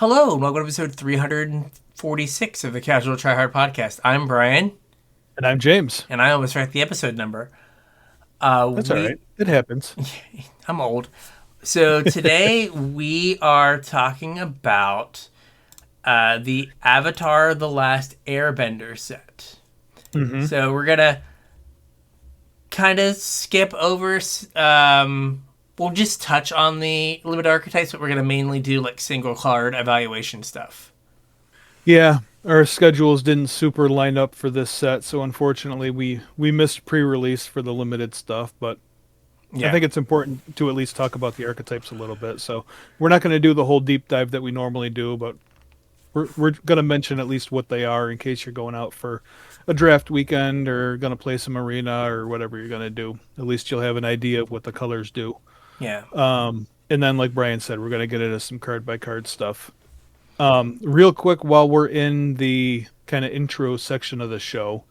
Hello, and welcome to episode 346 of the Casual Try Hard podcast. I'm Brian, And I'm James. and I almost forgot the episode number. That's all We, right. It happens. I'm old. So today we are talking about the Avatar: The Last Airbender set. hmm So we're gonna kind of skip over. We'll just touch on the limited archetypes, but we're gonna mainly do like single card evaluation stuff. Yeah, our schedules didn't super line up for this set, so unfortunately we missed pre-release for the limited stuff, but I Yeah, think it's important to at least talk about the archetypes a little bit. So we're not going to do the whole deep dive that we normally do, but we're going to mention at least what they are in case you're going out for a draft weekend or going to play some arena or whatever you're going to do. At least you'll have an idea of what the colors do. yeah. And then, like Brian said, we're going to get into some card by card stuff. Real quick, while we're in the kind of intro section of the show,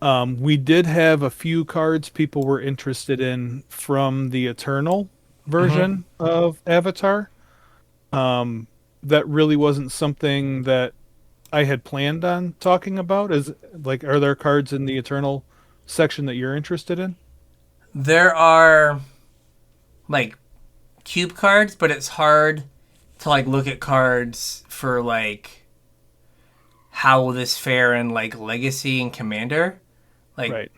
we did have a few cards people were interested in from the Eternal hmm version of Avatar. That really wasn't something that I had planned on talking about. Are there cards in the Eternal section that you're interested in? There are like cube cards, but it's hard to like look at cards for like how will this fare in like Legacy and Commander. Like Right.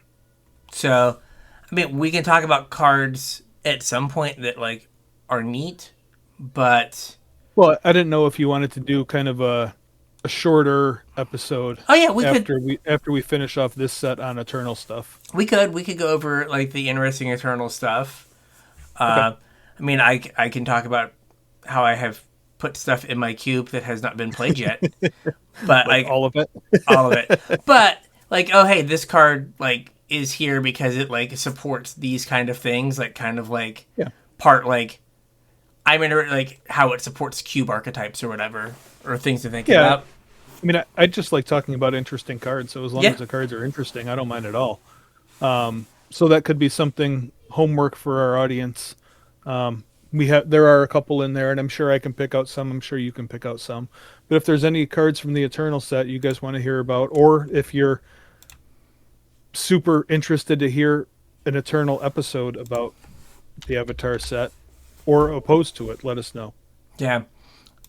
so, I mean, we can talk about cards at some point that like are neat, but Well, I didn't know if you wanted to do kind of a shorter episode oh yeah, we could after we finish off this set on Eternal stuff. we could go over like the interesting Eternal stuff. Okay. I mean, I can talk about how I have put stuff in my cube that has not been played yet, but Like like all of it. all of it. But like, oh hey, this card like is here because it like supports these kind of things, like kind of like Yeah. part like I'm in like how it supports cube archetypes or whatever or things to think Yeah. about. I mean, I just like talking about interesting cards. So as long Yeah, as the cards are interesting, I don't mind at all. So that could be something homework for our audience. There are a couple in there, and I'm sure I can pick out some. I'm sure you can pick out some. But if there's any cards from the Eternal set you guys want to hear about, or if you're super interested to hear an Eternal episode about the Avatar set, or opposed to it, let us know. yeah.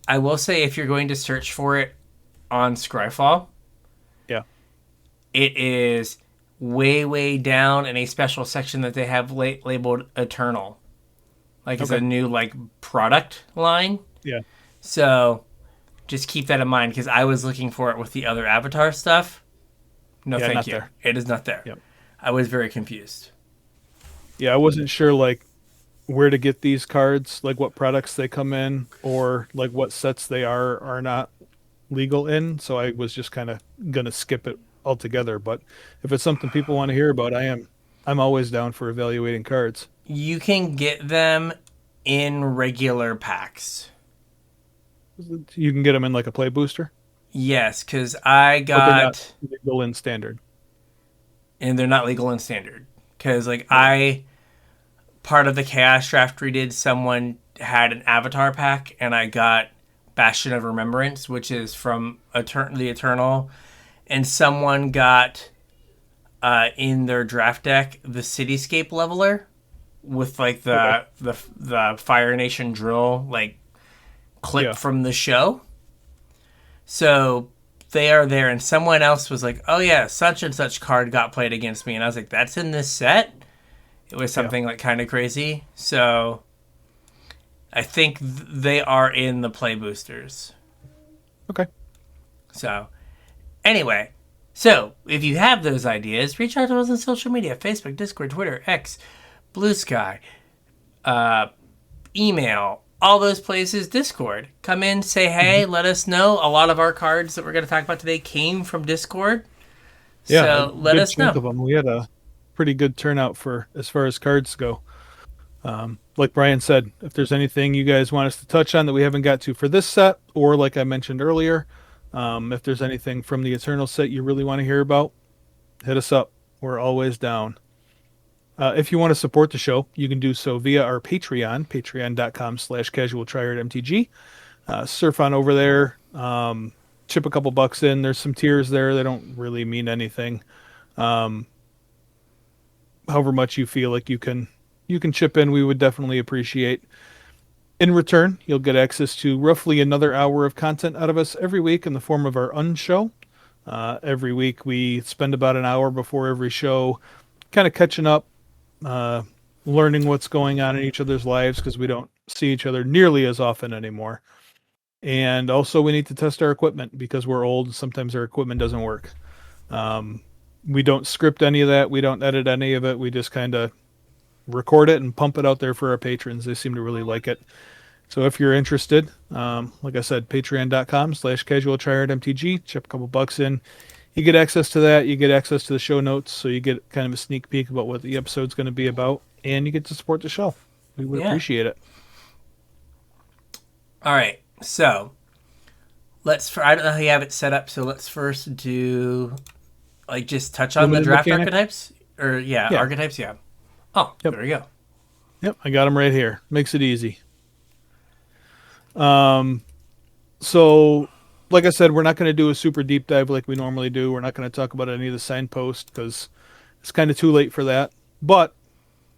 I will say if you're going to search for it on Scryfall, Yeah. it is way down in a special section that they have labeled Eternal. Like it's a Okay. new like product line. Yeah. So just keep that in mind because I was looking for it with the other Avatar stuff. No, Yeah. thank Not you. there. It is not there. Yeah. I was very confused. Yeah. I wasn't sure like where to get these cards, like what products they come in, or like what sets they are not legal in. So I was just kind of gonna skip it altogether. But if it's something people want to hear about, I'm always down for evaluating cards. You can get them in regular packs. You can get them in like a play booster, Yes, because I but they're not got, legal in standard. and they're not legal in standard. Because like Okay. part of the Chaos Draft we did, someone had an Avatar pack, and I got Bastion of Remembrance, which is from the Eternal, and someone got in their draft deck the Cityscape Leveler with like Okay. the Fire Nation drill like clip Yeah. from the show. So they are there, and someone else was like, "Oh yeah, such and such card got played against me," and I was like, "That's in this set." It was Yeah. something like kind of crazy. So I think they are in the play boosters. Okay. So anyway, so if you have those ideas, reach out to us on social media: Facebook, Discord, Twitter, X, Blue Sky, email, all those places. Discord, come in, say hmm hey, let us know. A lot of our cards that we're going to talk about today came from Discord, Yeah. A so let good us chunk know. of them. We had a pretty good turnout for as far as cards go. Like Brian said, if there's anything you guys want us to touch on that we haven't got to for this set, or like I mentioned earlier, if there's anything from the Eternal set you really want to hear about, hit us up. We're always down. If you want to support the show, you can do so via our Patreon, patreon.com/casualtryhardmtg. surf on over there, chip a couple bucks in. There's some tiers there. They don't really mean anything. Um, However much you feel like you can chip in, we would definitely appreciate. In return, you'll get access to roughly another hour of content out of us every week in the form of our unshow. Every week we spend about an hour before every show, kind of catching up, uh, learning what's going on in each other's lives because we don't see each other nearly as often anymore. And also, we need to test our equipment because we're old. Sometimes our equipment doesn't work. Um, we don't script any of that. We don't edit any of it. We just kind of record it and pump it out there for our patrons. They seem to really like it. So if you're interested, like I said, patreon.com/CasualtryhardMTG, chip a couple bucks in. You get access to that. You get access to the show notes. So you get kind of a sneak peek about what the episode's going to be about. And you get to support the show. We would Yeah. appreciate it. All right. So I don't know how you have it set up. So let's first do like just touch on the Limited draft mechanic? archetypes, or yeah, Yeah. archetypes. Yeah. Oh, Yep. there we go. Yep. I got them right here. Makes it easy. Um, so, like I said, we're not going to do a super deep dive like we normally do. We're not going to talk about any of the signposts because it's kind of too late for that. But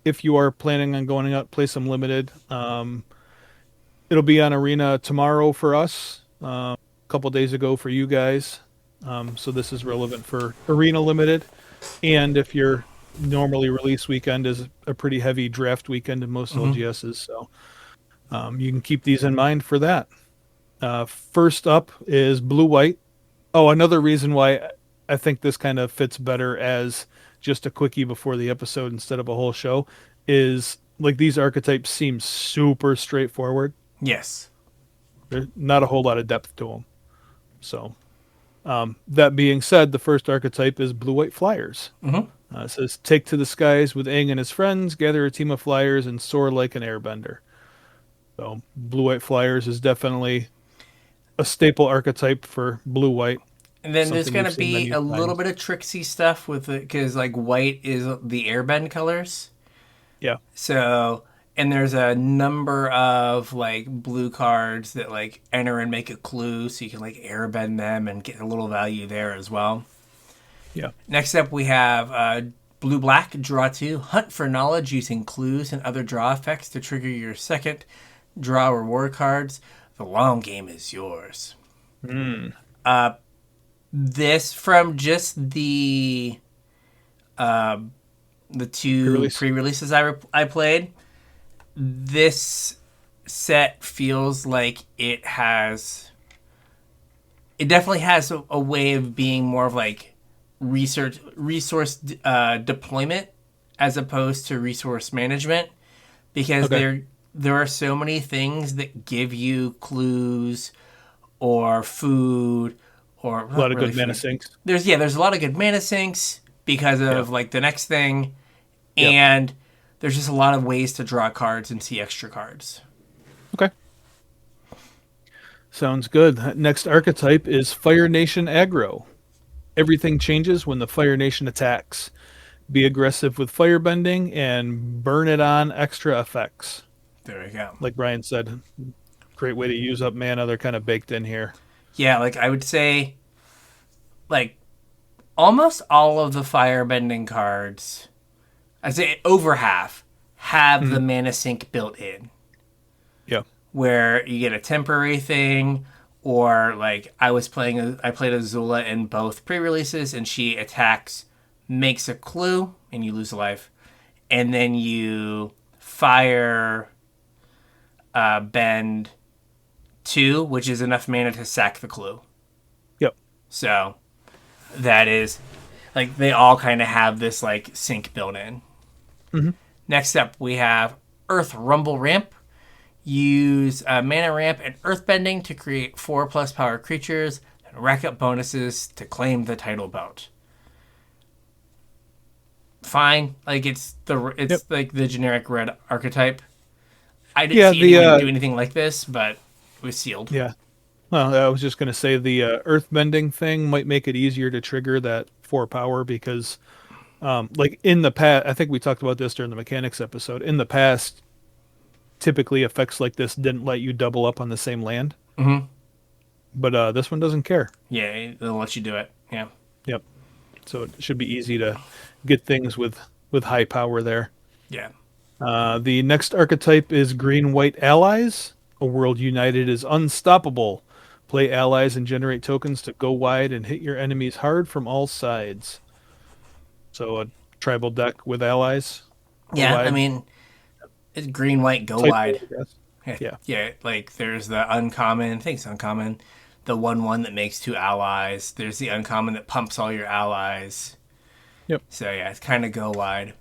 if you are planning on going out, play some limited. It'll be on Arena tomorrow for us, a couple days ago for you guys. So this is relevant for Arena Limited. And if your normally release weekend is a pretty heavy draft weekend in most LGSs, so you can keep these in mind for that. First up is Blue White. Oh, another reason why I think this kind of fits better as just a quickie before the episode instead of a whole show is like these archetypes seem super straightforward. Yes. There's not a whole lot of depth to them. So, that being said, the first archetype is Blue White Flyers. It says, take to the skies with Aang and his friends, gather a team of flyers, and soar like an airbender. So, Blue White Flyers is definitely a staple archetype for Blue White. And then there's Something going to we've seen be many a little times. bit of tricksy stuff with it because, like, white is the airbend colors. Yeah. So, and there's a number of, like, blue cards that, like, enter and make a clue so you can, like, airbend them and get a little value there as well. Yeah. Next up, we have Blue Black, draw 2. Hunt for knowledge using clues and other draw effects to trigger your second draw reward cards. The long game is yours. This from just the two Pre-release. pre-releases I played. This set feels like it definitely has a way of being more of like resource deployment as opposed to resource management because Okay. there are so many things that give you clues or food or A lot not of really good mana food. sinks. There's a lot of good mana sinks because Yeah. of like the next thing, Yep. and there's just a lot of ways to draw cards and see extra cards. Okay. Sounds good. Next archetype is Fire Nation Aggro. Everything changes when the Fire Nation attacks. Be aggressive with firebending and burn it on extra effects. There we go. Like Brian said, great way to use up mana. They're kind of baked in here. Yeah, like I would say, like almost all of the firebending cards, I'd say over half, have the mana sink built in. Yeah. Where you get a temporary thing, or like I played Azula in both pre-releases, and she attacks, makes a clue, and you lose a life, and then you fire bend 2, which is enough mana to sack the clue. Yep. So that is like they all kind of have this like sync built in. Next up, we have Earth Rumble Ramp. Use mana ramp and earthbending to create 4+ power creatures and rack up bonuses to claim the title bout. Fine, like it's Yep. like the generic red archetype. I didn't see anyone do anything like this, but it was sealed. Yeah. Well, I was just going to say the earthbending thing might make it easier to trigger that 4 power because, like in the past, I think we talked about this during the mechanics episode. In the past, typically effects like this didn't let you double up on the same land. Mm-hmm. But this one doesn't care. Yeah, it'll let you do it. Yeah. Yep. So it should be easy to get things with high power there. Yeah. The next archetype is green white allies. A world united is unstoppable. Play allies and generate tokens to go wide and hit your enemies hard from all sides. So a tribal deck with allies, go Yeah, I wide. mean, it's green, white, go Typo, wide. I guess. Yeah, Yeah. yeah. Like there's the uncommon, I think it's uncommon, the one that makes two allies. There's the uncommon that pumps all your allies. Yep. So yeah, it's kind of go wide.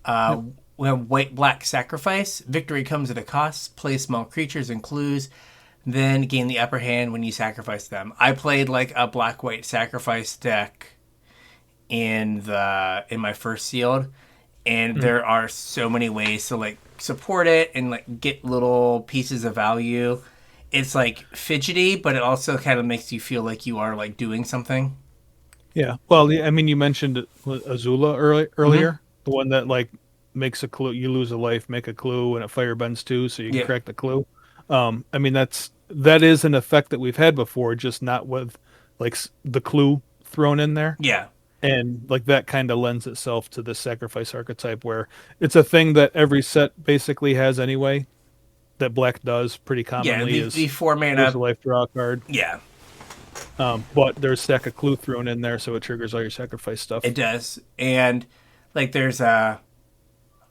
Yep. We have white black sacrifice. Victory comes at a cost. Play small creatures and clues, then gain the upper hand when you sacrifice them. I played like a black white sacrifice deck in my first sealed, and Mm. there are so many ways to like support it and like get little pieces of value. It's like fidgety, but it also kind of makes you feel like you are like doing something. Yeah. Well, I mean, you mentioned Azula Mm-hmm. earlier, the one that like makes a clue. You lose a life, make a clue, and it firebends too, so you can Yeah, crack the clue. I mean, that is an effect that we've had before, just not with like the clue thrown in there. yeah, And like that kind of lends itself to the sacrifice archetype where it's a thing that every set basically has anyway, that black does pretty yeah. commonly The is four lose a mana. life, draw a card. Yeah, But there's stack of clue thrown in there, so it triggers all your sacrifice it stuff. does. And like there's a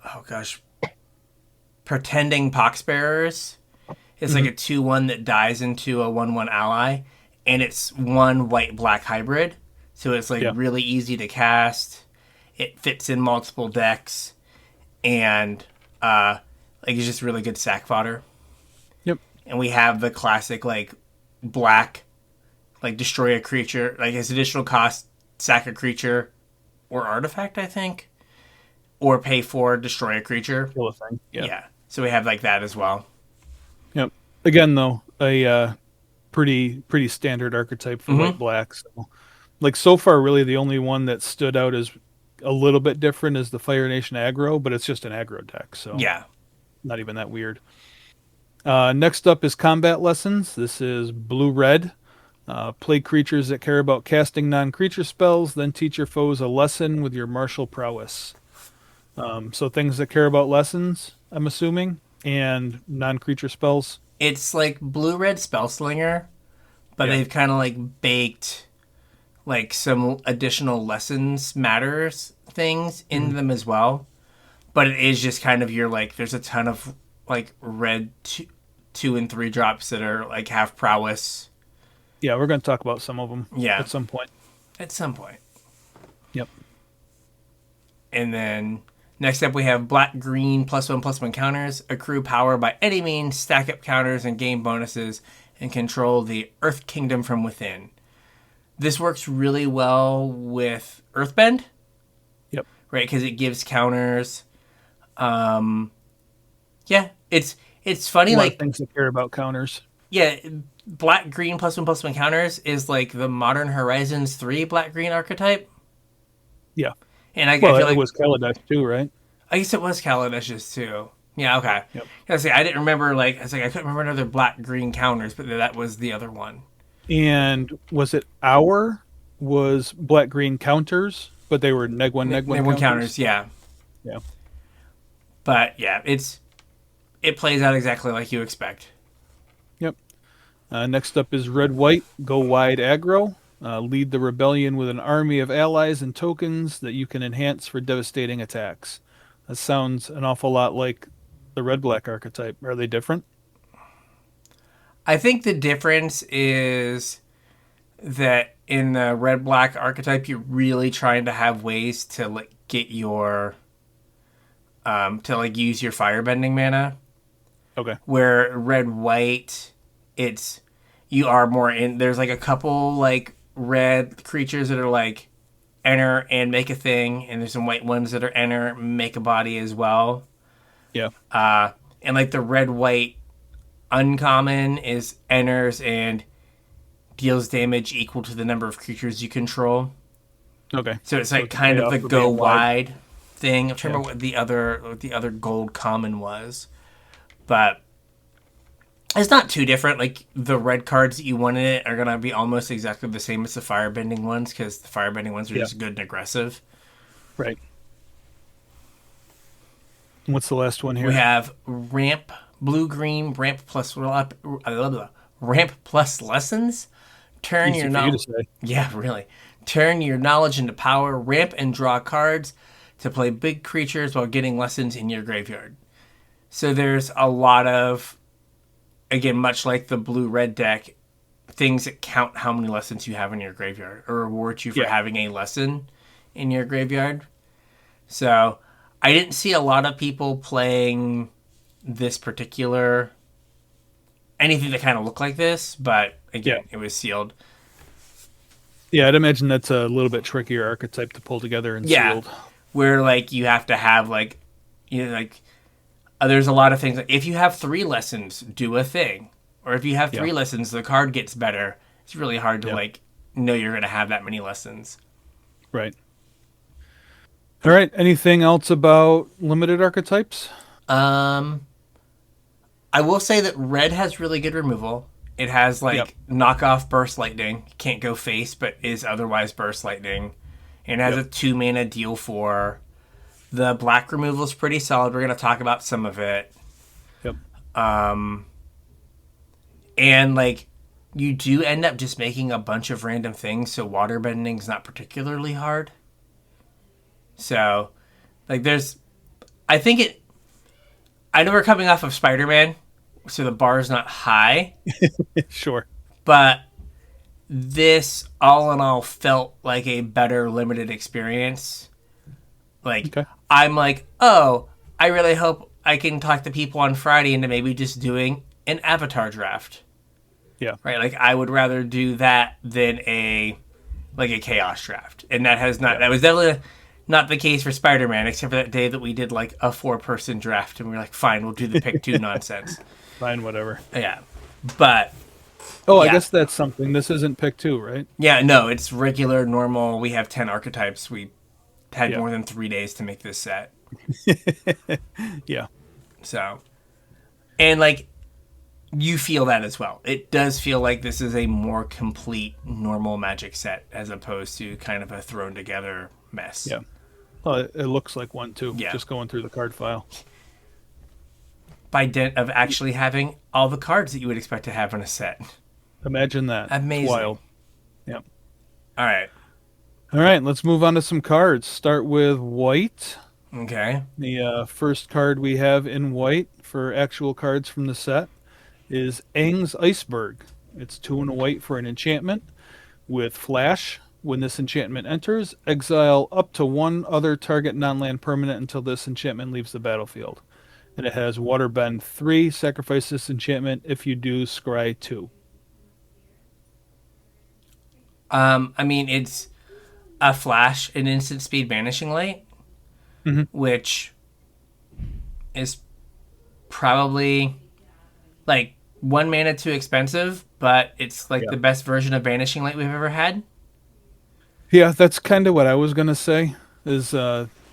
oh gosh, pretending poxbearers. It's like Hmm. a 2-1 that dies into a 1-1 ally, and it's one white black hybrid. So it's like Yeah. really easy to cast. It fits in multiple decks, and like it's just really good sack fodder. Yep. And we have the classic like black, like destroy a creature, like as additional cost, sack a creature or artifact, I think, or pay for destroy a creature. Kill a thing. Yeah. Yeah. So we have like that as well. Yep. Again, though, a pretty standard archetype for white Mm-hmm. black. So, like so far, really the only one that stood out as a little bit different is the Fire Nation aggro, but it's just an aggro deck, so Yeah. not even that weird. Next up is combat lessons. This is blue red. Play creatures that care about casting non-creature spells, then teach your foes a lesson with your martial prowess. So things that care about lessons, I'm assuming, and non-creature spells. It's like blue red spellslinger, but Yeah. they've kind of like baked like some additional lessons matters things in Mhm. them as well. But it is just kind of your like there's a ton of like red two and three drops that are like have prowess. Yeah, we're going to talk about some of them Yeah, at some point. at some point. Yep. And then next up we have black green +1/+1 counters. Accrue power by any means, stack up counters and gain bonuses, and control the Earth Kingdom from within. This works really well with Earthbend, Yep. right? Because it gives counters. Um, yeah, it's A funny. lot of Like things that care about counters. yeah, black green +1/+1 counters is like the Modern Horizons 3 black green archetype, Yeah. and I Well, feel it like was Kaladesh too, right? I guess it was Kaladesh's too. Yeah, okay. Yep. I say I didn't remember like I was like I couldn't remember another black green counters, but that was the other one. And was it our was black green counters, but they were neg one They were counters? counters, yeah. Yeah. But yeah, it plays out exactly like you expect. Yep. Next up is red white. Go wide aggro. Lead the rebellion with an army of allies and tokens that you can enhance for devastating attacks. That sounds an awful lot like the red black archetype. Are they different? I think the difference is that in the red black archetype, you're really trying to have ways to like get your to like use your firebending mana. Okay. Where red white, it's you are more in. There's like a couple like red creatures that are like enter and make a thing, and there's some white ones that are enter make a body as well. Yeah. And like the red white uncommon is enters and deals damage equal to the number of creatures you control. Okay. So it's So like to kind pay of off the for go being wide. wide thing. I'm trying to Yeah. remember what the other gold common was, but It's not too different. Like the red cards that you want in it are gonna be almost exactly the same as the firebending ones because the firebending ones are Yeah. just good and aggressive. Right. What's the last one We here? have ramp blue green ramp plus lessons. Turn Easy your for you to knowledge. say. Yeah, really. Turn your knowledge into power. Ramp and draw cards to play big creatures while getting lessons in your graveyard. So there's a lot of, again, much like the blue red deck, things that count how many lessons you have in your graveyard or reward you for Yeah. having a lesson in your graveyard. So I didn't see a lot of people playing this particular anything that kind of looked like this, but Yeah. again, it was sealed. Yeah, I'd imagine that's a little bit trickier archetype to pull together and Yeah, sealed. where like you have to have like you know like there's a lot of things like if you have three lessons, do a thing, or if you have Yeah. three lessons, the card gets better. It's really hard to Yeah. like know you're gonna have that many lessons. Right. All right. Anything else about limited archetypes? Um, I will say that red has really good removal. It has Yep. like knockoff burst lightning, can't go face, but is otherwise burst lightning. And it has Yep. a 2 mana deal for. The black removal is pretty solid. We're going to talk about some of it. Yep. And like you do end up just making a bunch of random things, so water bending's not particularly hard. So like there's I think it I know we're coming off of Spider-Man, so the bar is not high, Sure. but this all in all felt like a better limited experience. Like Okay. I'm like, oh, I really hope I can talk to people on Friday into maybe just doing an avatar draft. Yeah. Right? Like I would rather do that than a chaos draft. And Yeah. that was definitely not the case for Spider-Man, except for that day that we did like a 4-person draft and we were like, fine, we'll do the pick two nonsense. Fine. Whatever. Yeah. But Oh, I yeah. guess that's something. This isn't pick two, right? Yeah, no, it's regular, normal. We have 10 archetypes. We had Yeah. more than 3 days to make this set. Yeah. So, and like, you feel that as well. It does feel like this is a more complete normal Magic set as opposed to kind of a thrown together mess. Yeah. Well, it looks like one too. Yeah. Just going through the card file. By dint of actually having all the cards that you would expect to have in a set. Imagine that. Amazing. It's wild. Yeah. All right. All right. Let's move on to some cards. Start with white. Okay. The first card we have in white for actual cards from the set is Aang's Iceberg. It's 2 and a white for an enchantment with flash. When this enchantment enters, exile up to one other target non-land permanent until this enchantment leaves the battlefield. And it has Waterbend 3, sacrifice this enchantment. If you do, scry 2. I mean, it's a flash, an instant speed banishing light, Mhm. which is probably like 1 mana too expensive, but it's like Yeah. the best version of banishing light we've ever had. Yeah, that's kind of what I was going to say. Is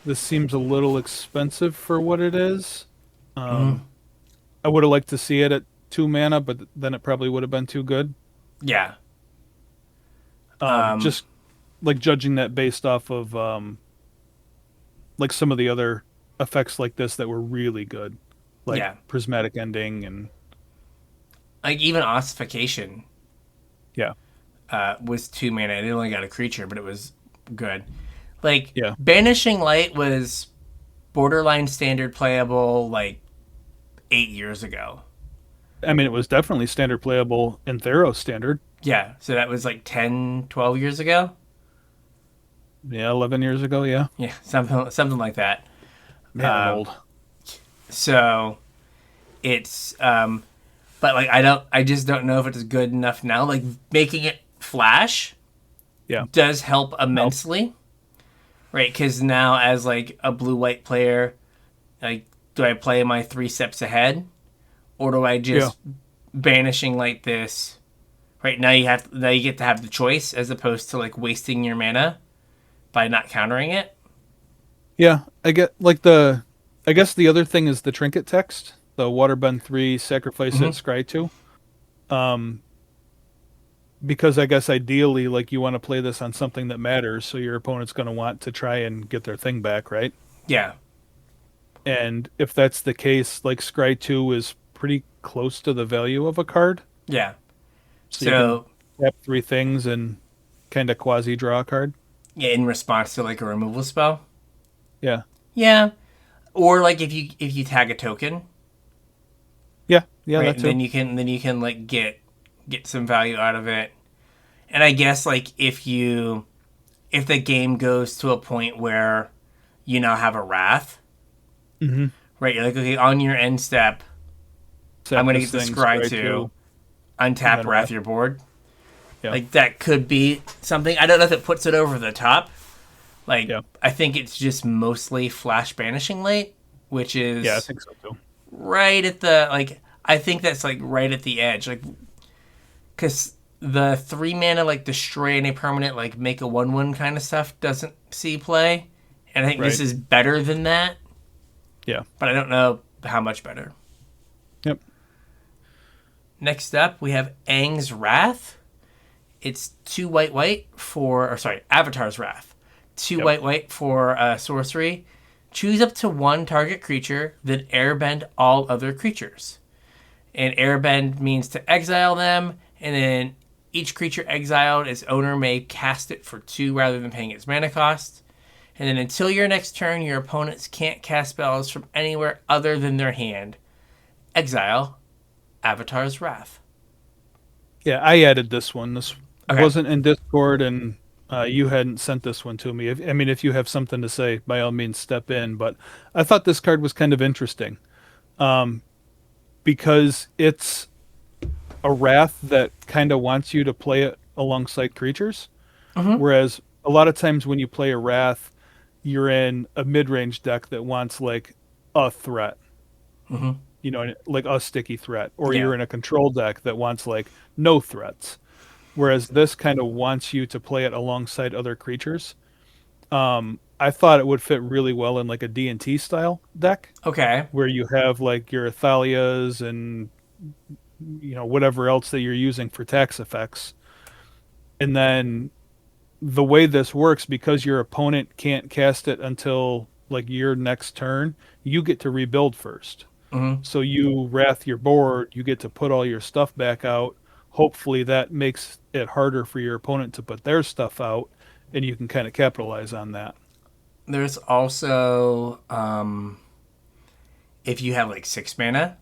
this seems a little expensive for what it is. I would have liked to see it at 2 mana, but then it probably would have been too good. Yeah. Just like judging that based off of like some of the other effects like this that were really good, like Yeah. prismatic ending and Like even ossification yeah, was 2 mana. It only got a creature, but it was good. Like yeah. banishing light was borderline standard playable like 8 years ago. I mean, it was definitely standard playable in Theros standard. Yeah, so that was like 10, 12 years ago. Yeah, 11 years ago. Yeah, Yeah, something like that. man, I'm Um, old. So it's but like I just don't know if it's good enough now. Like making it flash Yeah, does help immensely. Right, cuz now as like a blue white player, like do I play my 3 steps ahead or do I just banishing like this? Right, now you get to have the choice as opposed to like wasting your mana by not countering it. yeah. I guess the other thing is the trinket text. the Waterbend 3, Sacrifice Hmm. it, Scry 2. Um, because I guess ideally, like you want to play this on something that matters, so your opponent's going to want to try and get their thing back, right? Yeah, And if that's the case, like Scry 2 is pretty close to the value of a card, yeah. so you can So tap three things and kind of quasi draw a card. yeah, in response to like a removal spell. Yeah, Yeah, or like if you tag a token, yeah, yeah, right? that And too. then you can like get some value out of it. And I guess like if the game goes to a point where you now have a wrath, Mm-hmm. right? You're like, okay, on your end step, I'm Sap gonna this get the thing, scry Scry to 2, and untap then wrath Wrath. your board. Yeah, Like that could be something. I don't know if it puts it over the top. Like yeah, I think it's just mostly flash banishing late, which yeah, I is think so too. right at the like. I think that's like right at the edge, like because the 3 mana like destroy any permanent like make a 1/1 kind of stuff doesn't see play, and I think this Right. is better than that, Yeah. but I don't know how much better. Yep. Next up, we have Aang's Wrath. It's 2 white for, or sorry, Avatar's Wrath. Two Yep. white for sorcery. Choose up to one target creature, then airbend all other creatures. And airbend means to exile them, and then each creature exiled, its owner may cast it for 2 rather than paying its mana cost. And then until your next turn, your opponents can't cast spells from anywhere other than their hand. Exile Avatar's Wrath. Yeah, I added this one. This Okay. wasn't in Discord, and you hadn't sent this one to me. I mean, if you have something to say, by all means, step in. But I thought this card was kind of interesting because it's a wrath that kind of wants you to play it alongside creatures. Mm-hmm. Whereas a lot of times when you play a wrath, you're in a mid-range deck that wants like a threat, Mm-hmm. like a sticky threat, or Yeah. you're in a control deck that wants like no threats. Whereas this kind of wants you to play it alongside other creatures. I thought it would fit really well in like a D&T style deck Okay. where you have like your Athalias and whatever else that you're using for tax effects. And then the way this works, because your opponent can't cast it until like your next turn, you get to rebuild first. Mm-hmm. So you wrath your board, you get to put all your stuff back out. Hopefully that makes it harder for your opponent to put their stuff out, and you can kind of capitalize on that. There's also if you have like 6 mana,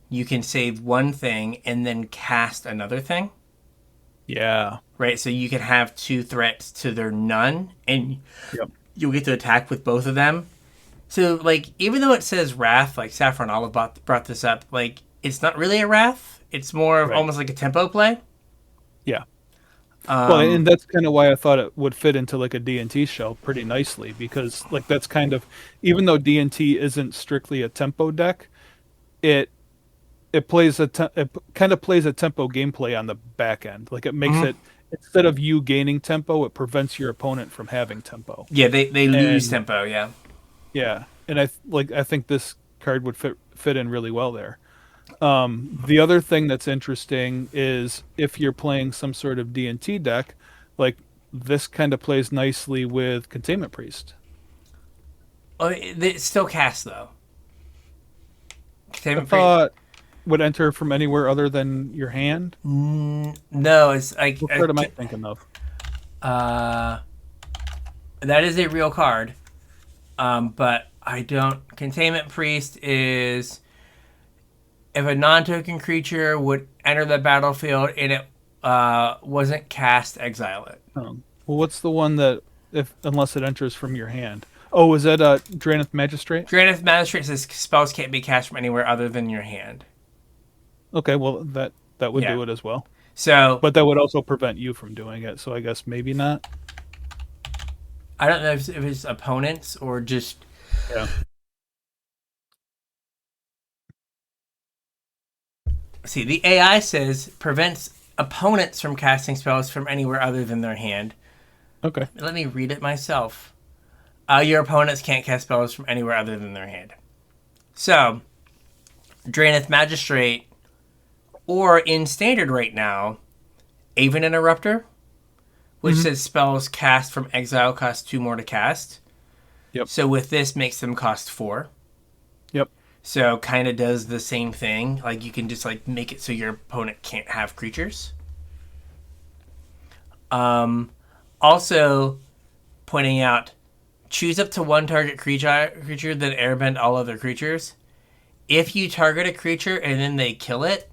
you can save one thing and then cast another thing. Yeah. Right, so you can have 2 threats to their none, and Yep. you'll get to attack with both of them. So, like, even though it says Wrath, like Saffron Olive brought this up, like, it's not really a Wrath. It's more of Right. almost like a tempo play. Yeah. Well, and Um, that's kind of why I thought it would fit into like a D&T shell pretty nicely because like that's kind of even though D&T isn't strictly a tempo deck, it it kind of plays a tempo gameplay on the back end. Like it makes mhm. it instead of you gaining tempo, it prevents your opponent from having tempo. Yeah, they lose And tempo, yeah. yeah, and I think this card would fit in really well there. The other thing that's interesting is if you're playing some sort of D&T deck, like this kind of plays nicely with Containment Priest. Oh, it still casts, though. I Containment Priest. thought would enter from anywhere other than your hand. No, it's like, What card am I thinking of? uh, that is a real card. But I don't. Containment Priest is if a non-token creature would enter the battlefield and it wasn't cast, exile it. Well, what's the one that if unless it enters from your hand? Oh, is that Drannith Magistrate? Granted, Magistrate says spells can't be cast from anywhere other than your hand. Okay, well that would Yeah. do it as well. So But that would also prevent you from doing it. So I guess maybe not. I don't know if it's opponents or just. Yeah. See, the AI says prevents opponents from casting spells from anywhere other than their hand. Okay. Let me read it myself. Your opponents can't cast spells from anywhere other than their hand. So, Draenith Magistrate, or in standard right now, Aven Interrupter, which Mhm. says spells cast from exile cost 2 more to cast. Yep. So with this, makes them cost 4. Yep. So kind of does the same thing. Like you can just like make it so your opponent can't have creatures. Also pointing out, choose up to one target creature, then airbend all other creatures. If you target a creature and then they kill it,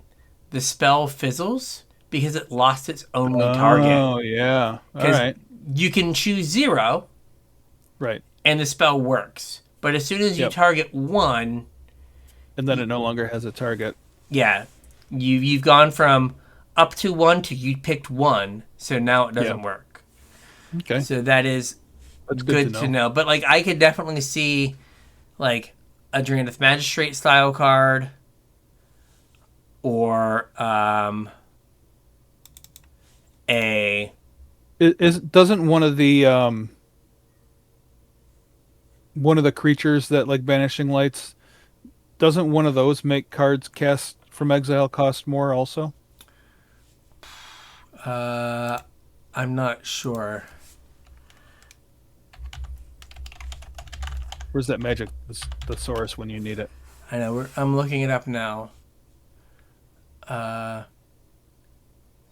the spell fizzles because it lost its only target. Oh, yeah. All Because right. you can choose 0 Right. and the spell works. But as soon as you Yep. target 1, And then it no longer has a target. yeah, you've gone from up to 1 to you picked 1, so now it Yeah. doesn't work. Okay. So that is That's good to know. But like I could definitely see like a Draenith Magistrate style card, or a Doesn't one of the creatures that like Banishing Lights, doesn't one of those make cards cast from exile cost more also? I'm not sure. Where's that magic thesaurus when you need it? I know I'm looking it up now.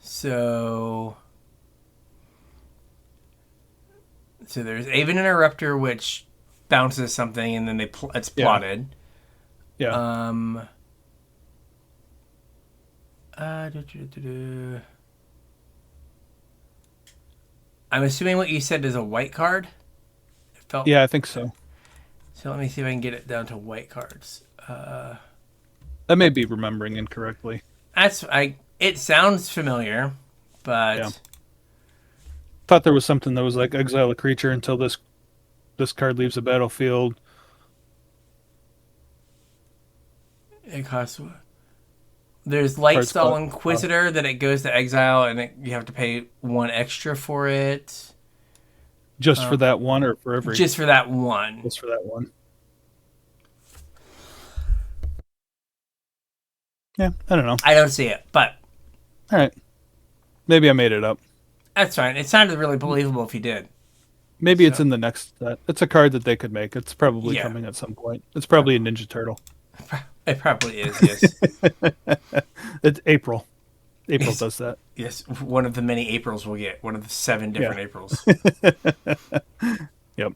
So there's Aven Interrupter, which bounces something and then it's Yeah. plotted. Yeah. Um. Do, do, do, do. I'm assuming what you said is a white card. It felt Yeah, I think so. so. Let me see if I can get it down to white cards. I may be remembering incorrectly. That's I. It sounds familiar, but Yeah. Thought there was something that was like exile a creature until this card leaves the battlefield. it costs. There's Cards Lightstall cost. Inquisitor that it goes to exile and you have to pay 1 extra for it. Just for that one, or for every? Just for that one. Just for that one. Yeah, I don't know. I don't see it, but All right, maybe I made it up. that's fine. It sounded really believable if you did. Maybe it's in the next set. It's a card that they could make. It's probably Yeah. coming at some point. It's probably a Ninja Turtle. It probably is, yes. It's April. April Yes. does that. Yes, one of the many Aprils we'll get. One of the 7 different Yeah. Aprils. Yep.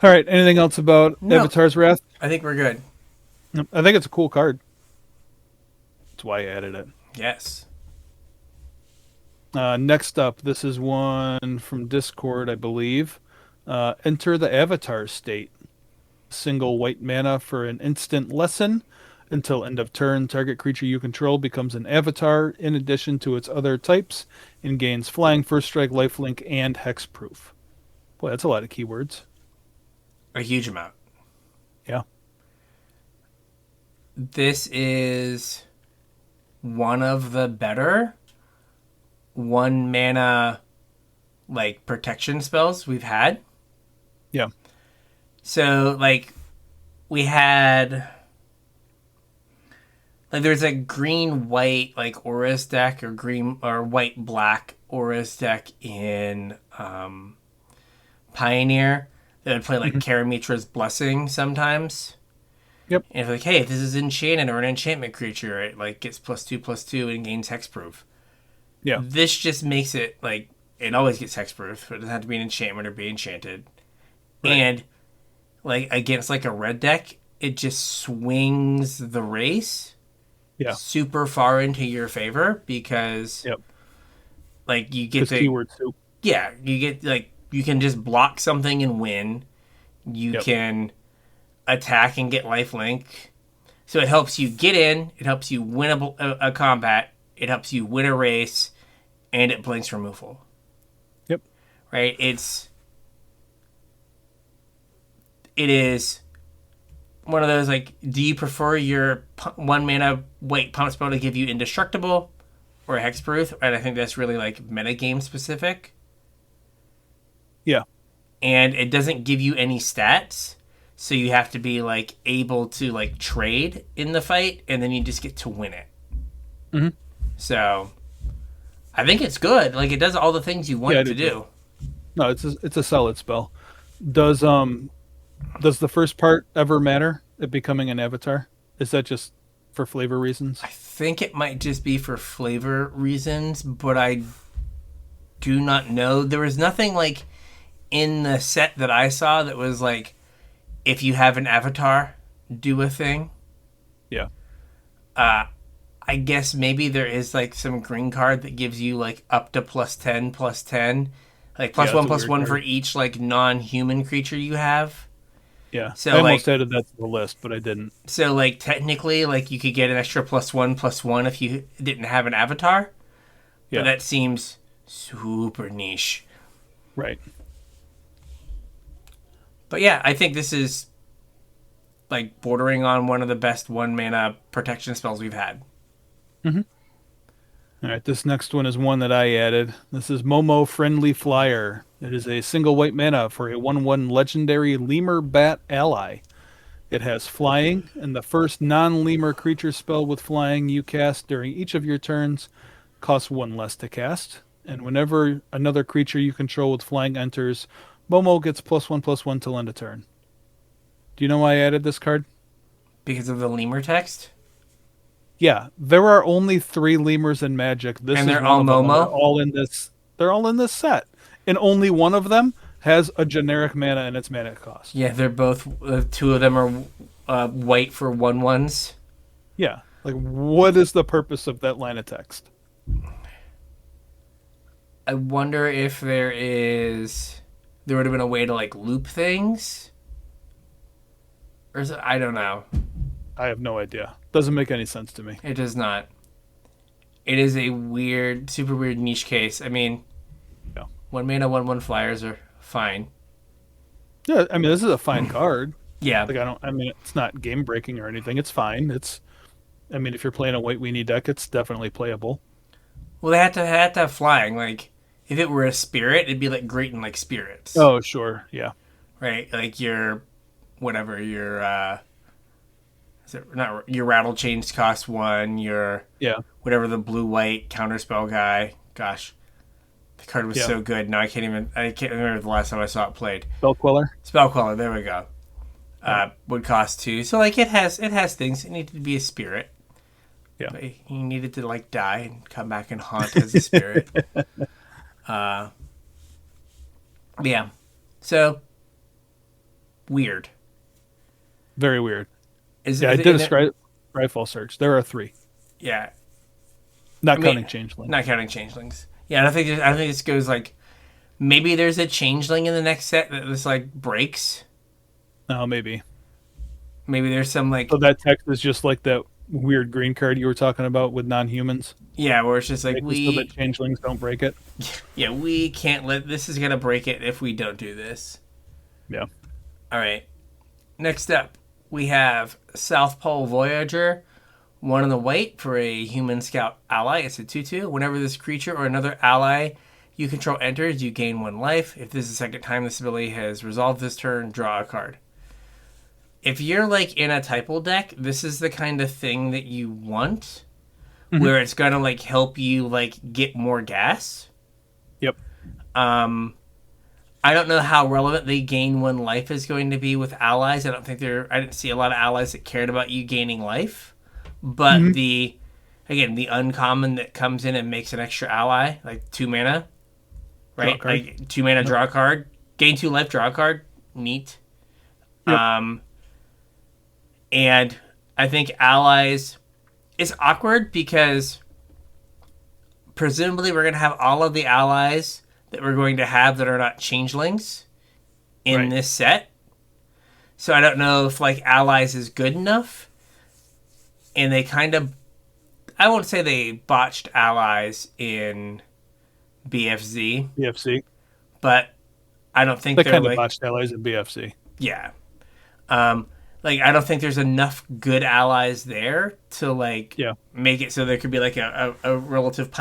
All right. Anything else about No. Avatar's Wrath? I think we're good. I think it's a cool card. That's why I added it. Yes. Next up, this is one from Discord, I believe. Enter the Avatar state. Single white mana for an instant lesson. Until end of turn, target creature you control becomes an avatar in addition to its other types and gains flying, first strike, lifelink, and hexproof. Boy, that's a lot of keywords. A huge amount. Yeah. This is one of the better 1 mana like protection spells we've had. Yeah. So like we had like there's a green white like Aura's deck, or green or white black Aura's deck in Pioneer that would play like Karamitra's Blessing sometimes. Yep. And if like, hey, if this is enchanted or an enchantment creature, it like gets +2/+2 and gains hexproof. Yeah. This just makes it like it always gets hexproof, but it doesn't have to be an enchantment or be enchanted. Right. And like against like a red deck, it just swings the race super far into your favor because Yep. like you get the keywords too. yeah, you get like you can just block something and win. You can attack and get lifelink. So it helps you get in, it helps you win a combat, it helps you win a race, and it blinks removal. Yep. Right? It is one of those like, do you prefer your 1 mana white pump spell to give you indestructible or hexproof? And I think that's really like metagame specific. Yeah. And it doesn't give you any stats. So you have to be like able to like trade in the fight, and then you just get to win it. Hmm. So I think it's good. Like it does all the things you want Yeah, I it to do too. do. No, it's a solid spell. Does does the first part ever matter? It becoming an avatar? Is that just for flavor reasons? I think it might just be for flavor reasons, but I do not know. There was nothing like in the set that I saw that was like if you have an avatar, do a thing. Yeah. Uh, I guess maybe there is like some green card that gives you like up to +10, +10, like Yeah, it's a plus weird one for card. each like non-human creature you have. Yeah. I So almost like, added that to the list, but I didn't. technically, like you could get an extra +1/+1 if you didn't have an avatar, but Yeah. that seems super niche. Right. But yeah, I think this is like bordering on one of the best 1 mana protection spells we've had. Hmm. All right, this next one is one that I added. This is Momo Friendly Flyer. It is a single white mana for a 1/1 legendary lemur bat ally. It has flying, and the first non-lemur creature spell with flying you cast during each of your turns costs one less to cast. And whenever another creature you control with flying enters, Momo gets +1/+1 till end of turn. Do you know why I added this card? Because of the lemur text. Yeah, there are only three lemurs in Magic. This And is they're one all of them, and they're Momo. all in this. They're all in this set, and only one of them has a generic mana and its mana cost. Yeah, they're both. Two of them are white for 1/1s. Yeah, like what is the purpose of that line of text? I wonder if there would have been a way to like loop things, or is it, I don't know. I have no idea. Doesn't make any sense to me. It does not. It is a weird, super weird niche case. I mean, Yeah, 1 mana 1/1 flyers are fine. yeah. I mean, this is a fine card. Yeah. Like I don't. I mean, it's not game breaking or anything. It's fine. It's. I mean, if you're playing a white weenie deck, it's definitely playable. Well, they had to have flying. Like, if it were a spirit, it'd be like great in like spirits, Oh, sure. Yeah. right? Like your whatever your is it not your rattle chains cost one. Your Yeah. whatever the blue white counterspell guy. Gosh, the card was Yeah. so good. Now I can't remember the last time I saw it played. Spell Queller. Spell Queller. There we go. Yeah. Would cost 2. So like it has things. It needed to be a spirit. Yeah. But he needed to like die and come back and haunt as a spirit. uh, yeah. So weird. Very weird. Is Yeah, I it? did a Scryfall search. There are three, Yeah. not I counting mean, Changeling. not counting changelings. Yeah, I think this goes like maybe there's a changeling in the next set that this like breaks. Oh, maybe. Maybe there's some like So that text is just like that weird green card you were talking about with non-humans, yeah, where it's just like making so that changelings don't break it. yeah, we can't let this is gonna break it if we don't do this. Yeah. All right. Next up, we have South Pole Voyager. 1 in the white for a human scout ally. It's a 2/2. Whenever this creature or another ally you control enters, you gain 1 life. If this is the second time this ability has resolved this turn, draw a card. If you're like in a typo deck, this is the kind of thing that you want, where it's gonna like help you like get more gas. Yep. I don't know how relevant the gain 1 life is going to be with allies. I didn't see a lot of allies that cared about you gaining life. But the uncommon that comes in and makes an extra ally, like 2 mana, right? Like 2 mana, draw a card, gain 2 life, draw a card, neat. Yep. And I think allies is awkward because presumably we're going to have all of the allies that we're going to have that are not changelings in this set. So I don't know if like allies is good enough. And they kind of, I won't say they botched allies in BFZ, BFC. but I don't think They they're kind of like, botched allies in BFC. yeah. Like I don't think there's enough good allies there to like Yeah. make it so there could be like a realistic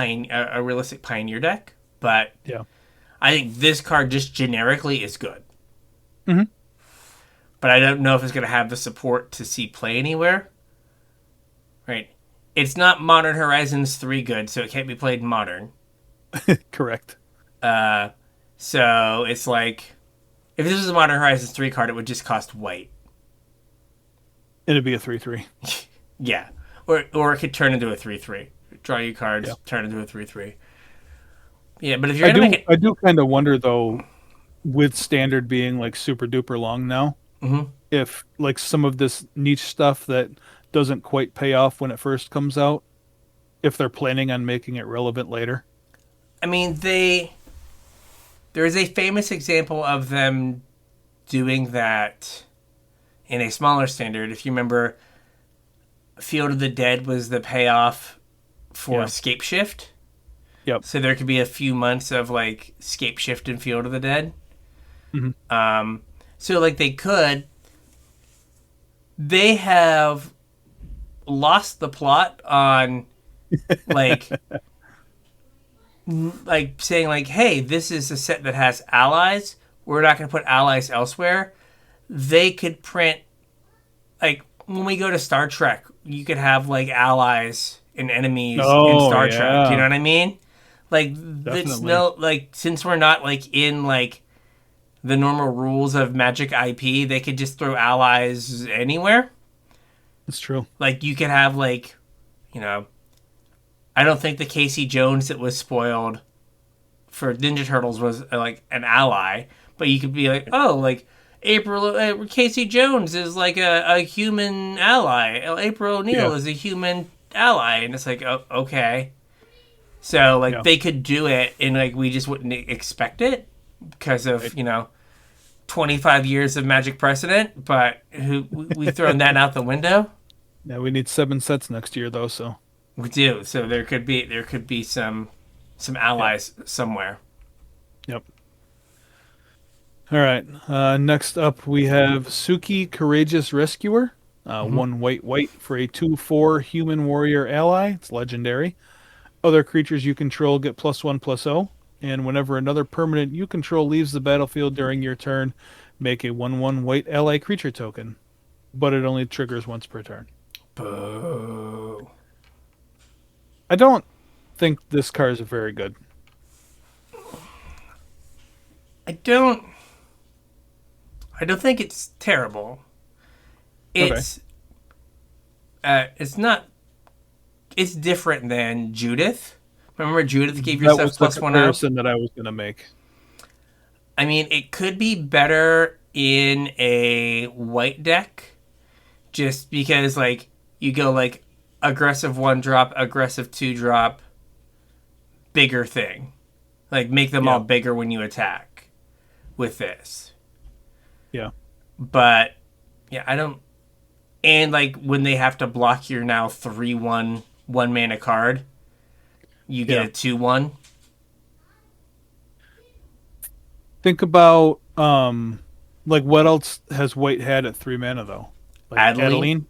pioneer deck. But Yeah. I think this card just generically is good. Mhm. but I don't know if it's going to have the support to see play anywhere. Right? It's not Modern Horizons 3 good, so it can't be played in Modern. Correct. So it's like, if this was a Modern Horizons 3 card, it would just cost white. It'd be a 3/3. Yeah. Or it could turn into a 3/3. Draw you cards, Yeah. turn into a 3/3. Yeah, but if you're going to make it. I do kind of wonder, though, with standard being like super duper long now, Mhm. if like some of this niche stuff that doesn't quite pay off when it first comes out, if they're planning on making it relevant later. I mean, there is a famous example of them doing that in a smaller standard. If you remember, Field of the Dead was the payoff for Scape Shift. Yep. So there could be a few months of like Scape Shift and Field of the Dead. Mm-hmm. So like they have lost the plot on like like saying like, hey, this is a set that has allies. We're not going to put allies elsewhere. They could print like when we go to Star Trek, you could have like allies and enemies in Star Trek. Do you know what I mean? Like it's Definitely. no like since we're not like in like the normal rules of Magic IP, they could just throw allies anywhere. It's true. Like you could have like, you know, I don't think the Casey Jones that was spoiled for Ninja Turtles was like an ally, but you could be like, oh, like Casey Jones is like a human ally. April O'Neil Yeah. is a human ally, and it's like, oh, okay. So like Yeah. they could do it, and like we just wouldn't expect it because of 25 years of Magic precedent. But we've thrown that out the window. Yeah, we need 7 sets next year though, so We do. So there could be some yeah. allies somewhere. Yep. All right. Next up we have Suki Courageous Rescuer. One white for a 2/4 human warrior ally. It's legendary. Other creatures you control get +1/+0, and whenever another permanent you control leaves the battlefield during your turn, make a 1/1 white ally creature token. But it only triggers once per turn. Boo. I don't think this card is very good. I don't. I don't think it's terrible. Okay. It's not. It's different than Judith. Remember, Judith gave That yourself was the +1/+0. comparison that I was going to make. I mean, it could be better in a white deck, just because like you go like aggressive 1-drop, aggressive 2-drop, bigger thing. Like make them all Yeah. bigger when you attack with this. Yeah. But yeah, I don't. And like when they have to block your now 3/1 1-mana card, you get Yeah. a 2/1. Think about like what else has white had at 3 mana though? Like Adeline. Adeline?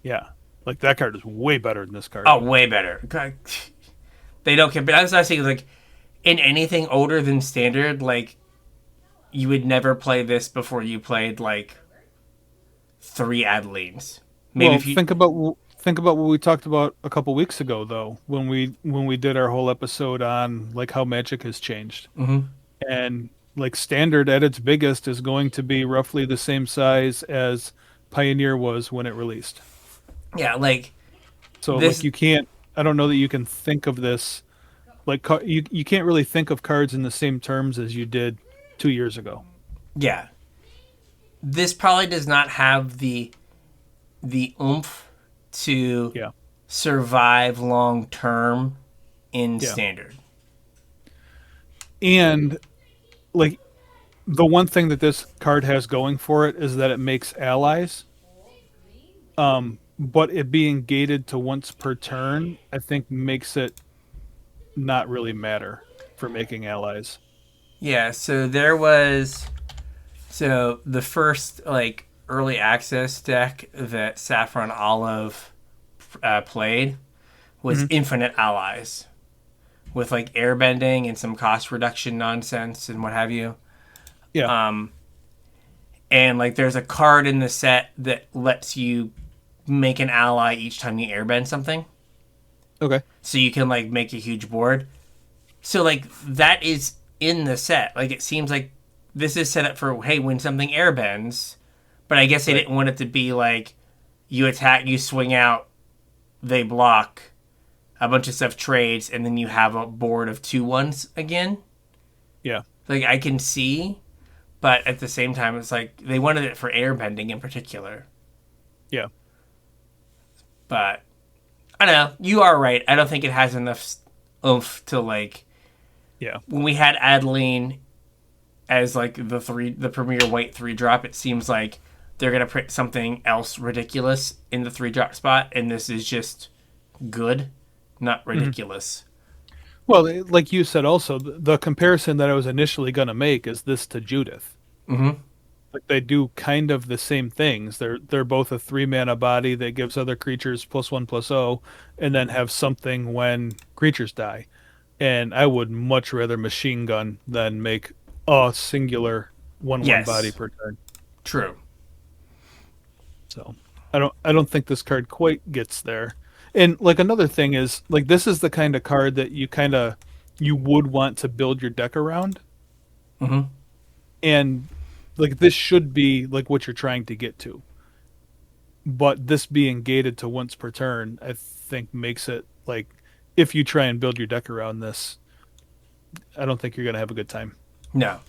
Yeah. Like that card is way better than this card. Oh, way better. God. They don't care. But I was not saying like in anything older than standard, like you would never play this before you played like 3 Adelines. Maybe Well, if you. think about what we talked about a couple weeks ago though, when we did our whole episode on like how Magic has changed. Mhm. And like standard at its biggest is going to be roughly the same size as Pioneer was when it released. Yeah, like So like this. you can't I don't know that you can think of this like you can't really think of cards in the same terms as you did 2 years ago. Yeah, this probably does not have the oomph to Yeah. survive long term in Yeah. standard. And like the one thing that this card has going for it is that it makes allies. But it being gated to once per turn, I think makes it not really matter for making allies. Yeah, so the first like early access deck that Saffron Olive played was Mhm. Infinite Allies with like airbending and some cost reduction nonsense and what have you. Yeah. And like there's a card in the set that lets you make an ally each time you airbend something. Okay. So you can like make a huge board. So like that is in the set. Like it seems like this is set up for, hey, when something airbends, but I guess they didn't want it to be like you attack, you swing out, they block, a bunch of stuff trades, and then you have a board of 2/1s again. Yeah. Like I can see, but at the same time, it's like they wanted it for airbending in particular. Yeah. But I don't know. You are right. I don't think it has enough oomph to like. Yeah. When we had Adeline as like the premier white 3-drop, it seems like they're gonna print something else ridiculous in the 3-drop spot, and this is just good, not ridiculous. Well, like you said, also the comparison that I was initially going to make is this to Judith. Mm-hmm. Like they do kind of the same things. They're both a 3-mana body that gives other creatures +1/+0, and then have something when creatures die. And I would much rather machine gun than make a singular 1/1 Yes. body per turn. True. So I don't think this card quite gets there. And like another thing is like this is the kind of card that you would want to build your deck around. Mm-hmm. And like this should be like what you're trying to get to. But this being gated to once per turn, I think makes it like if you try and build your deck around this, I don't think you're going to have a good time. No.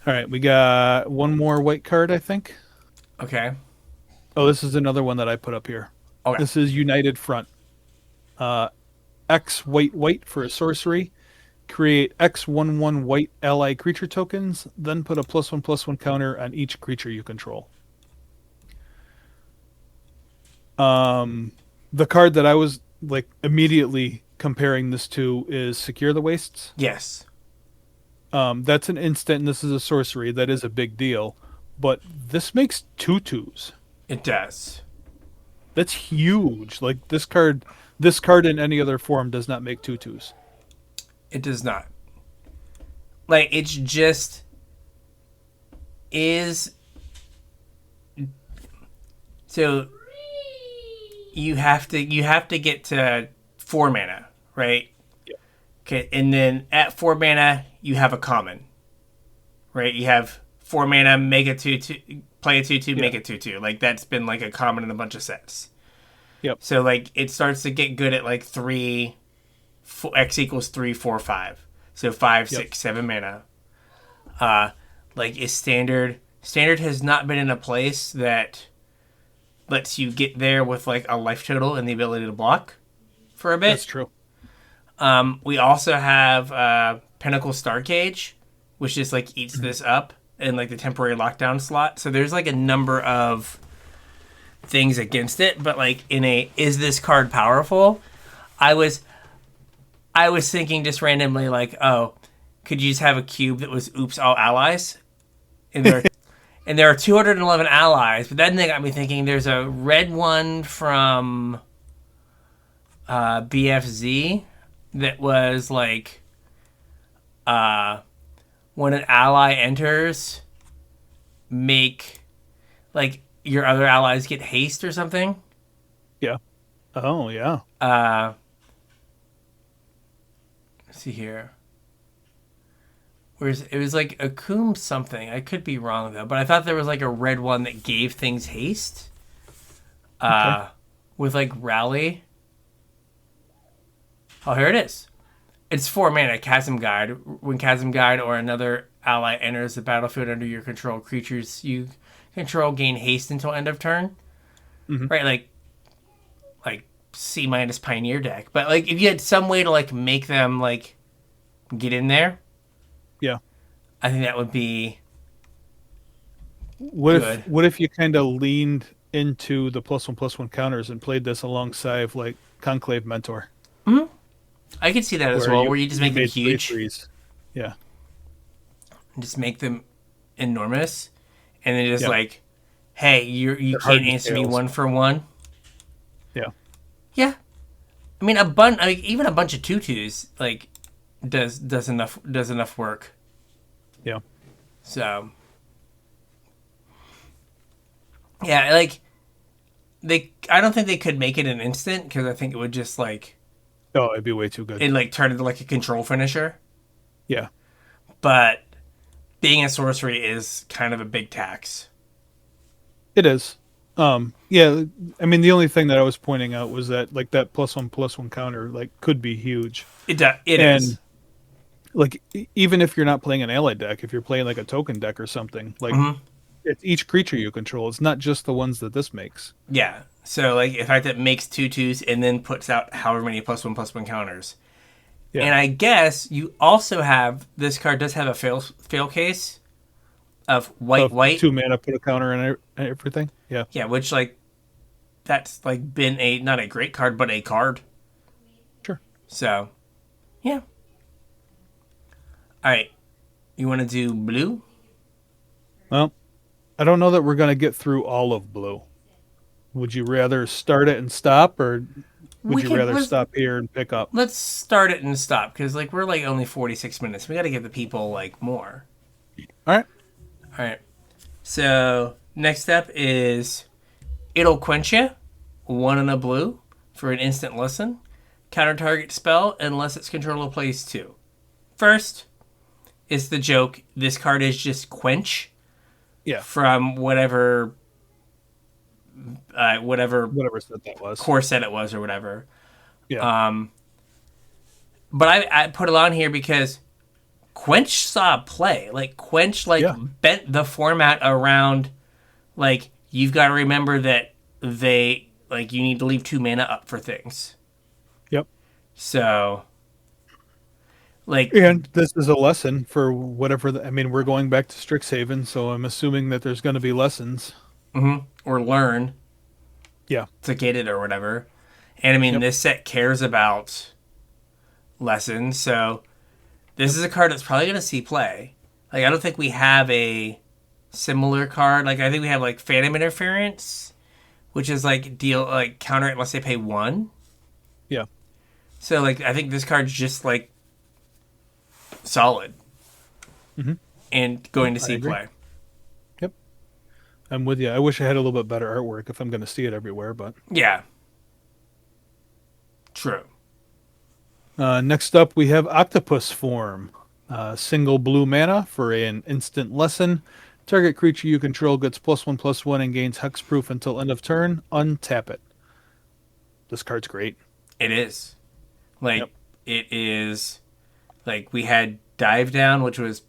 All right, we got one more white card, I think. Okay. Oh, this is another one that I put up here. Okay. This is United Front. X white for a sorcery. Create X 1/1 white ally creature tokens, then put a +1/+1 counter on each creature you control. The card that I was like immediately comparing this to is Secure the Wastes. Yes. That's an instant, and this is a sorcery. That is a big deal. But this makes 2/2s. It does. That's huge. Like this card in any other form does not make 2/2s. It does not. Like it's just is so you have to get to 4 mana, right? Yeah. Okay, and then at 4 mana you have a common. Right? You have 4 mana, make a 2/2, play a 2/2, make a 2/2. Like that's been like a common in a bunch of sets. Yep. So like it starts to get good at like 3 X equals 3, 4, 5. So 5, 6, 7 mana. Like is standard. Standard has not been in a place that lets you get there with like a life total and the ability to block for a bit. That's true. We also have Pinnacle Starcage, which just like eats this up in like the temporary lockdown slot. So there's like a number of things against it, but like is this card powerful? I was thinking just randomly like, oh, could you just have a cube that was oops all allies? And there are 211 allies, but then they got me thinking there's a red one from BFZ that was like when an ally enters, make like your other allies get haste or something. Yeah. Oh, yeah. Let's see here. It was like a Coom something. I could be wrong though, but I thought there was like a red one that gave things haste. With like rally. Oh, here it is. It's 4 mana, Chasm Guide. When Chasm Guide or another ally enters the battlefield under your control, creatures you control gain haste until end of turn. Mm-hmm. Right, like C- Pioneer deck. But like if you had some way to like make them like get in there, yeah, I think that would be good. What if you kind of leaned into the +1/+1 counters and played this alongside like Conclave Mentor? Mm-hmm. I could see that as well, where you just make them huge. Yeah. Just make them enormous. And then just like, hey, you can't answer me 1 for 1. Yeah. Yeah. I mean, even a bunch of 2/2s like does enough work. Yeah. So yeah, like I don't think they could make it an instant because I think it would just like Oh, it'd be way too good. it like turn into like a control finisher. Yeah, But being a sorcery is kind of a big tax. it is. Yeah, I mean, the only thing that I was pointing out was that like that +1/+1 counter like could be huge. It And is. like even if you're not playing an allied deck, if you're playing like a token deck or something, like Mm-hmm. it's each creature you control. It's not just the ones that this makes. Yeah. So like in fact it makes 2/2s and then puts out however many +1/+1 counters. Yeah. And I guess you also have this card does have a fail case of white Of white. 2 mana, put a counter in everything. Yeah. Yeah, which like that's like been a not a great card but a card. Sure. So yeah. All right. You want to do blue? Well, I don't know that we're going to get through all of blue. Would you rather start it and stop, or would We you can rather stop here and pick up? let's start it and stop because like we're like only 46 minutes. We got to give the people like more. All right. All right. So next up is it'll quench you, 1 and a blue for an instant listen. Counter target spell unless its controller plays 2. First is the joke. This card is just quench Yeah. from whatever Whatever set that was. core set it was or whatever. Yeah. But I put it on here because Quench saw play. Like Quench like Yeah. bent the format around like you've got to remember that they like you need to leave 2 mana up for things. Yep. So like And this is a lesson for whatever. I mean, we're going back to Strixhaven, so I'm assuming that there's going to be lessons. or learn Yeah. to get it or whatever. And I mean Yep. this set cares about lessons, so this is a card that's probably going to see play. Like I don't think we have a similar card. Like I think we have like Phantom Interference, which is like deal like counter it unless they pay 1. Yeah. So like I think this card's just like solid and going to I see agree. play. Yep. I'm with you. I wish I had a little bit better artwork if I'm going to see it everywhere, but Yeah. True. next up, we have Octopus Form. Single blue mana for an instant lesson. Target creature you control gets +1/+1 and gains hexproof until end of turn. Untap it. This card's great. It is. Like Yep. it is like we had Dive Down, which was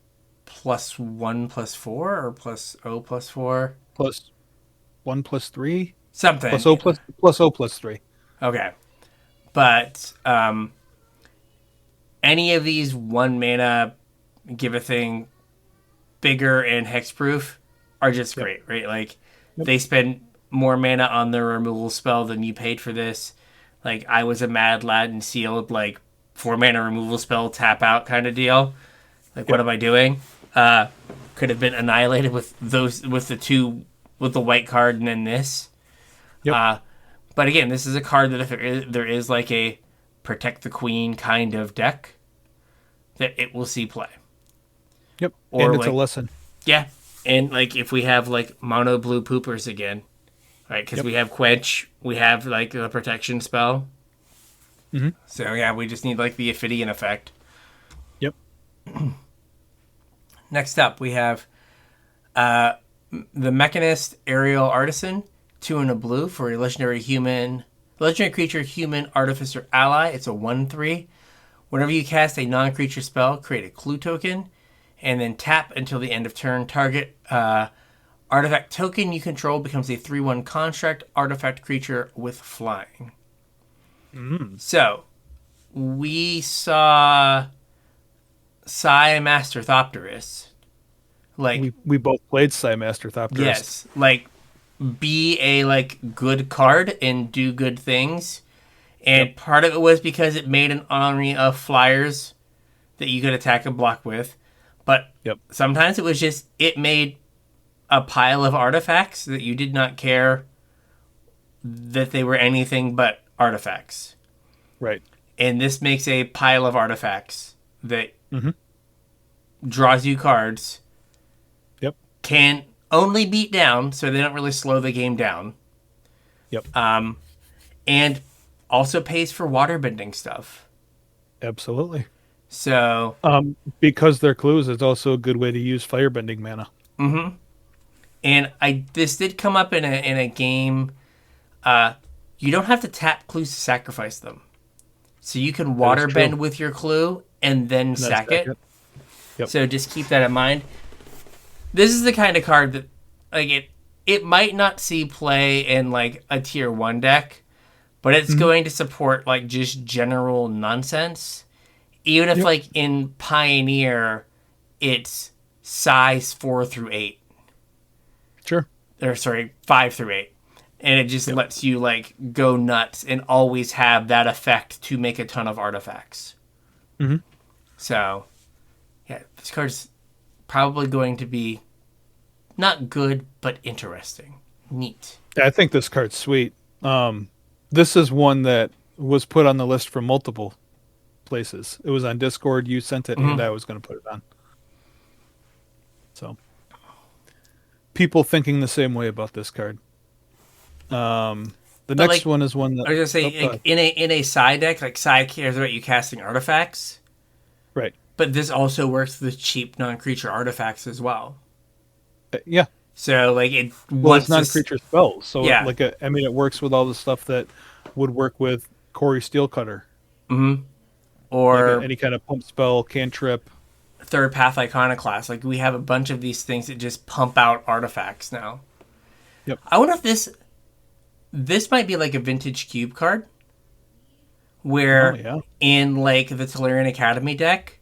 +1/+4 or +0/+4. +1/+3. Something. +0/+3. Okay. But any of these 1 mana give a thing bigger and hexproof are just Yep. great, right? Like Yep. they spend more mana on their removal spell than you paid for this. Like I was a mad lad and sealed like 4 mana removal spell tap out kind of deal. Like what Yep. am I doing? Could have been annihilated with those with the two with the white card and then this. Yep. But again, this is a card that if there is like a protect the queen kind of deck, that it will see play. Yep. Or And it's like a lesson. yeah, and like if we have like mono blue poopers again, right? Because Yep. we have quench, we have like the protection spell. Mhm. So yeah, we just need like the Ophidian effect. Yep. Next up, we have the Mechanist Aerial Artisan, 2 and a blue for a legendary creature, human artificer ally. It's a 1/3. Whenever you cast a non-creature spell, create a clue token, and then tap until the end of turn. Target artifact token you control becomes a 3/1 construct artifact creature with flying. So we saw Psy Master Thopterus. Like We both played Master Thopterist. yes, like be a like good card and do good things. And part of it was because it made an army of flyers that you could attack and block with. But Yep. sometimes it was just it made a pile of artifacts that you did not care that they were anything but artifacts. Right. And this makes a pile of artifacts that Mhm. draws you cards can only beat down, so they don't really slow the game down. Yep. And also pays for waterbending stuff. Absolutely. So, Because they're clues, it's also a good way to use firebending mana. and this did come up in a game. You don't have to tap clues to sacrifice them. So you can That is waterbend true. with your clue and then And then sack stack it. it. Yep. So just keep that in mind. This is the kind of card that like it might not see play in like a tier 1 deck, but it's going to support like just general nonsense. Even if Yep. like in Pioneer it's size 4 through 8. Sure. Or sorry, 5 through 8. And it just lets you like go nuts and always have that effect to make a ton of artifacts. So, yeah, this card's probably going to be not good, but interesting. Neat. I think this card's sweet. This is one that was put on the list from multiple places. It was on Discord, you sent it, and I was going to put it on. So, people thinking the same way about this card. The next like, one is one that I was gonna say like, in a side deck, like side cares about you casting artifacts, right. but this also works with cheap non-creature artifacts as well. Yeah. So like it Well, once it's non-creature spells, so Yeah. I mean, it works with all the stuff that would work with Corey Steelcutter, or like any kind of pump spell, cantrip. Third Path Iconoclast. Like we have a bunch of these things that just pump out artifacts now. Yep. I wonder if this might be like a vintage cube card, where Oh, yeah. in like the Tolarian Academy deck,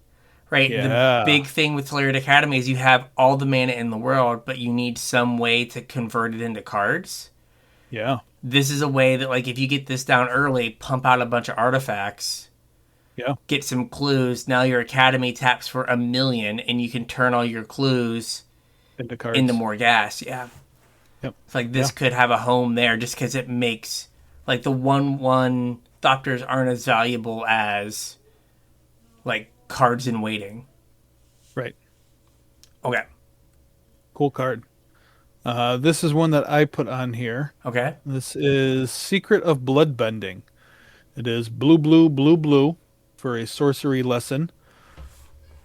right? Yeah. The big thing with Tolarian Academy is you have all the mana in the world, but you need some way to convert it into cards. Yeah. This is a way that like if you get this down early, pump out a bunch of artifacts, Yeah. get some clues. Now your Academy taps for 1,000,000, and you can turn all your clues Into cards. into more gas. Yeah. Yep. It's like this could have a home there just because it makes like the 1/1 doctors aren't as valuable as like cards in waiting. Right. Okay. Cool card. This is one that I put on here. Okay. This is Secret of Bloodbending. It is blue, blue, blue, blue for a sorcery lesson.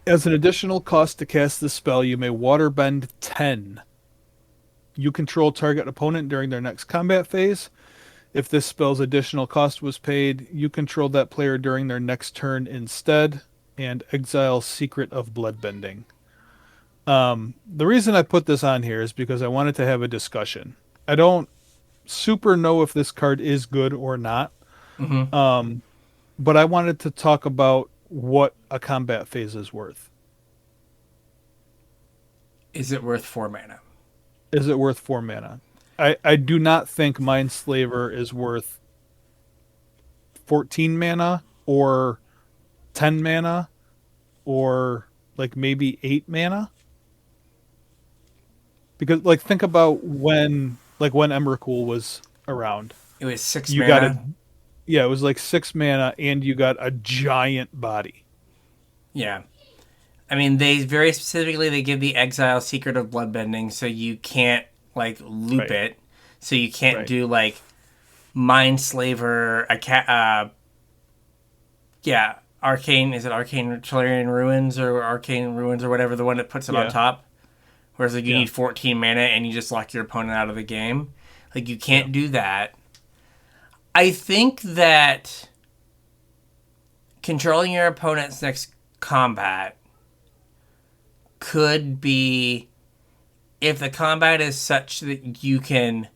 As an additional cost to cast this spell, you may waterbend 10. You control target opponent during their next combat phase. If this spell's additional cost was paid, you control that player during their next turn instead, and exile Secret of Bloodbending. The reason I put this on here is because I wanted to have a discussion. I don't super know if this card is good or not, but I wanted to talk about what a combat phase is worth. Is it worth 4 mana? Is it worth 4 mana? I do not think Mindslaver is worth 14 mana or 10 mana or like maybe 8 mana. Because like think about when Emrakul was around. It was 6 You mana. it was like 6 mana and you got a giant body. Yeah. I mean, they very specifically they give the exile Secret of Bloodbending, so you can't like loop Right. it, so you can't Right. do like Mindslaver. Arcane. Is it Arcane Tolarian Ruins or Arcane Ruins or whatever the one that puts it on Yeah. top? Whereas like you Yeah. need 14 mana and you just lock your opponent out of the game. Like you can't do that. I think that controlling your opponent's next combat could be if the combat is such that you can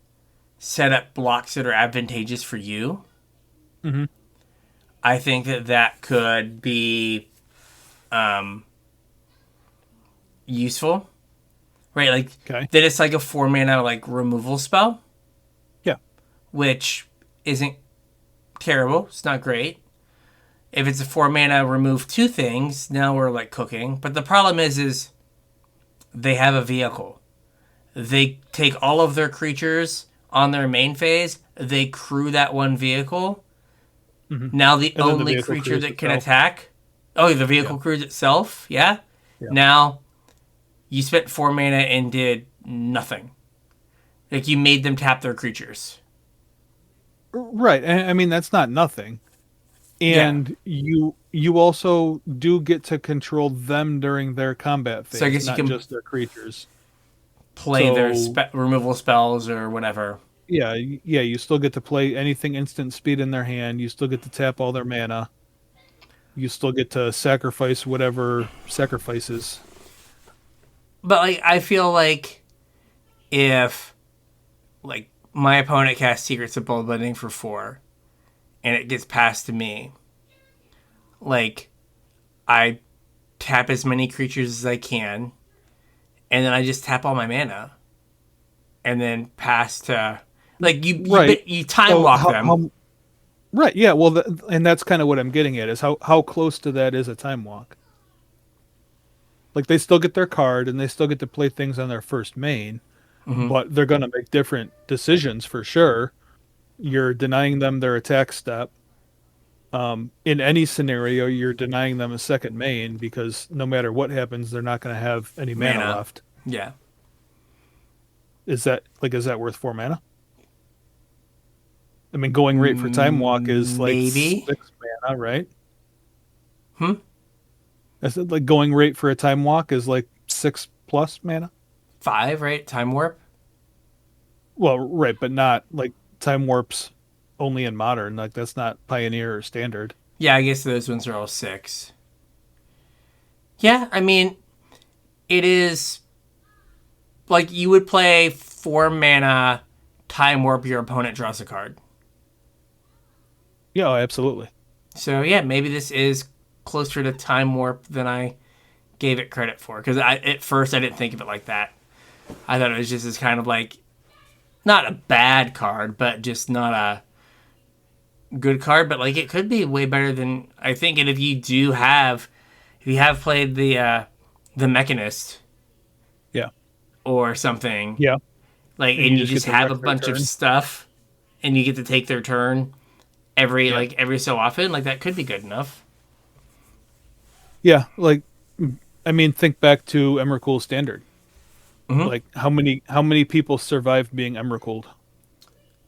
set up blocks that are advantageous for you. I think that could be useful, right? Like Okay. that it's like a 4 mana like removal spell, Yeah. which isn't terrible. It's not great. If it's a 4 mana remove 2 things, now we're like cooking. But the problem is they have a vehicle. They take all of their creatures on their main phase. They crew that one vehicle. Now the And then the only vehicle creature crews that can itself. attack. Oh, the vehicle crews itself. Yeah? Yeah. Now you spent 4 mana and did nothing. Like you made them tap their creatures. Right. And I mean, that's not nothing. Yeah. And you also do get to control them during their combat So I phase, guess you not can just their creatures. play their So removal spells or whatever. yeah, yeah, you still get to play anything instant speed in their hand. You still get to tap all their mana. You still get to sacrifice whatever sacrifices. But like I feel like if like my opponent casts Secrets of Bloodletting for 4 and it gets passed to me, like I tap as many creatures as I can and then I just tap all my mana and then pass to like Right. you time So walk them. right, yeah, well and that's kind of what I'm getting at is how close to that is a time walk. Like they still get their card and they still get to play things on their first main, Hmm. but they're going to make different decisions for sure. You're denying them their attack step. In any scenario, you're denying them a second main because no matter what happens, they're not going to have any mana Mana. left. Yeah. Is that worth 4 mana? I mean, going rate for time walk is like Maybe. 6 mana, right? Hmm? I said like going rate for a time walk is like 6+ mana. 5, right? Time warp. Well, right, but not like time warps only in modern. Like that's not pioneer or standard. Yeah, I guess those ones are all 6. Yeah, I mean, it is like you would play 4 mana time warp, your opponent draws a card. Yeah, oh, absolutely. So yeah, maybe this is closer to time warp than I gave it credit for. Because at first I didn't think of it like that. I thought it was just as kind of like not a bad card, but just not a good card. But like it could be way better than I think. And if you have played the Mechanist Yeah, or something, yeah. like And and you you just get just to have wreck a their bunch of turn. stuff, and you get to take their turn Yeah, every so often, like that could be good enough. yeah. Like, I mean, think back to Emrakul Standard. Hmm. Like, how many people survived being Emrakuled?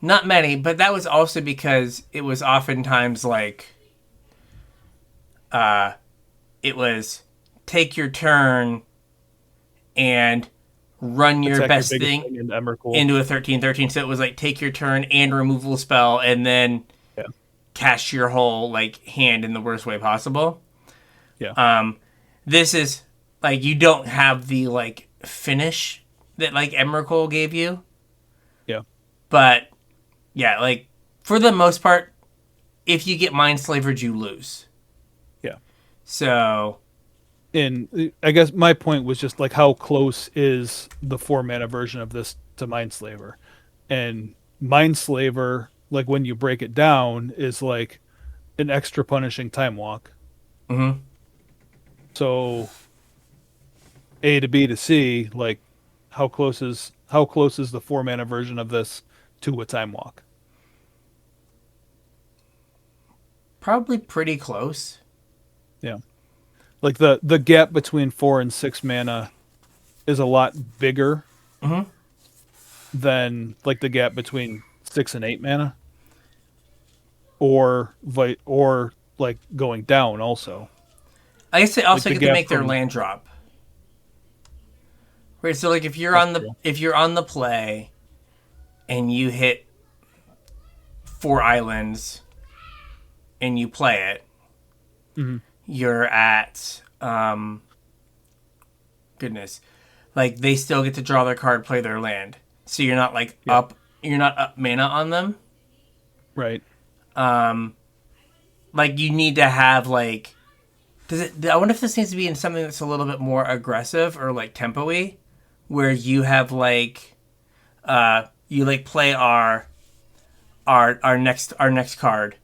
Not many, but that was also because it was oftentimes like it was take your turn and run your Attack your best biggest thing thing into Emrakul. into a 13/13. So it was like take your turn and removal spell and then Yeah, cast your whole like hand in the worst way possible. yeah, This is like you don't have the like finish that like Emrakul gave you, yeah, but yeah, like for the most part, if you get mind slavered, you lose. yeah. So And I guess my point was just like how close is the 4 mana version of this to Mindslaver? And Mindslaver, like when you break it down, is like an extra punishing time walk. mhm. So A to B to C, like how close is the 4 mana version of this to a time walk? Probably pretty close. Yeah. Like the gap between 4 and 6 mana is a lot bigger Hmm. than like the gap between 6 and 8 mana, or like going down also. I guess they Like also the get to gap make their from land drop. Right, so like that's true. if you're on the play and you hit 4 islands and you play it, Hmm. you're at goodness, like they still get to draw their card, play their land. So you're not like Yeah. you're not up mana on them. Right. Like you need to have like does it? I wonder if this needs to be in something that's a little bit more aggressive or like tempo-y, where you have like you like play our next card,